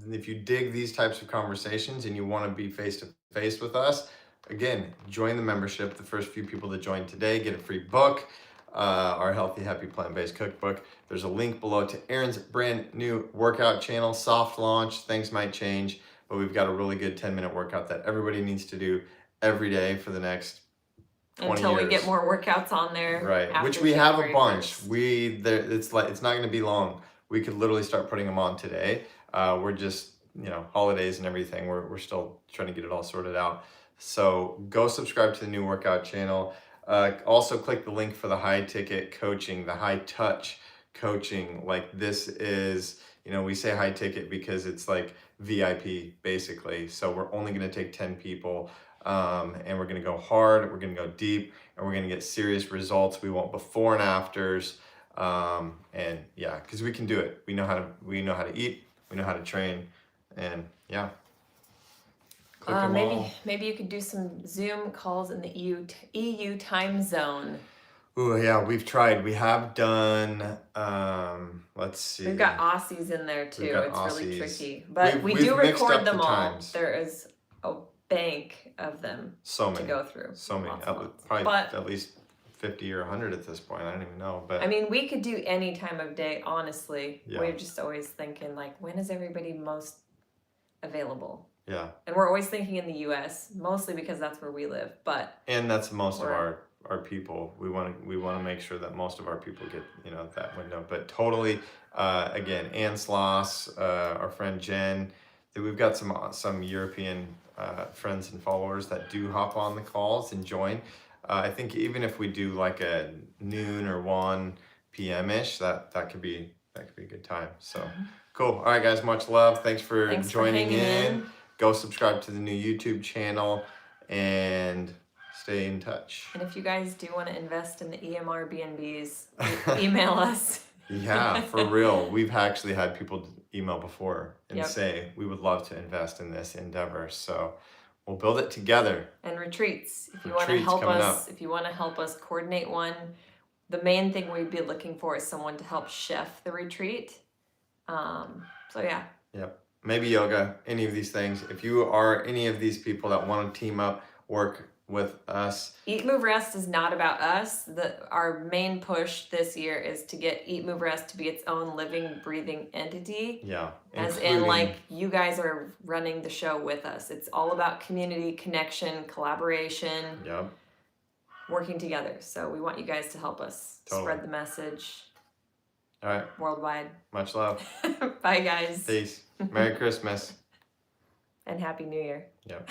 if you dig these types of conversations and you want to be face to face with us, again, join the membership. The first few people that join today get a free book, our Healthy, Happy, Plant-Based Cookbook. There's a link below to Erin's brand new workout channel, soft launch. Things might change, but we've got a really good 10-minute workout that everybody needs to do every day for the next 20 until years. we get more workouts on there. Right, which after we have a January bunch. 1st. It's not going to be long. We could literally start putting them on today. We're just, you know, holidays and everything. We're still trying to get it all sorted out. So go subscribe to the new workout channel. Also click the link for the high ticket coaching, the high touch coaching. Like this is, you know, we say high ticket because it's like VIP basically. So we're only going to take 10 people. And we're going to go hard, we're going to go deep, and we're going to get serious results. We want before and afters. And yeah, because we can do it. We know how to eat, we know how to train, and yeah. Click them all. Maybe you could do some Zoom calls in the EU time zone. Ooh, yeah, we've tried. We have done, let's see. We've got Aussies in there too. It's Aussies. really tricky. But we we've do mixed record up them the all. times. There is a bank of them So many. to go through. So many. Lots and lots. Probably But at least 50 or 100 at this point. I don't even know. But I mean, we could do any time of day, honestly. Yeah. We're just always thinking, like, when is everybody most available? yeah. And we're always thinking in the US, mostly because that's where we live. But And that's most of our people. We want to make sure that most of our people get, you know, that window. But totally, again, Ann Sloss, our friend Jen, that we've got some European friends and followers that do hop on the calls and join. I think even if we do like a noon or 1 p.m. ish, that could be a good time. So cool. All right, guys, much love. Thanks for joining in. Go subscribe to the new YouTube channel and stay in touch. And if you guys do want to invest in the EMR BNBs, email us. Yeah, for real. We've actually had people email before and Yep. say, we would love to invest in this endeavor. So we'll build it together. And retreats. If you want to Retreats help coming us, up. if you want to help us coordinate one, the main thing we'd be looking for is someone to help chef the retreat. So yeah. Yep. Maybe yoga, any of these things. If you are any of these people that want to team up, work with us. EatMoveRest is not about us. Our main push this year is to get EatMoveRest to be its own living, breathing entity. Yeah. As in, like, you guys are running the show with us. It's all about community, connection, collaboration, Yep. working together. So we want you guys to help us spread the message. All right. Worldwide. Much love. Bye, guys. Peace. Merry Christmas. And Happy New Year. Yep.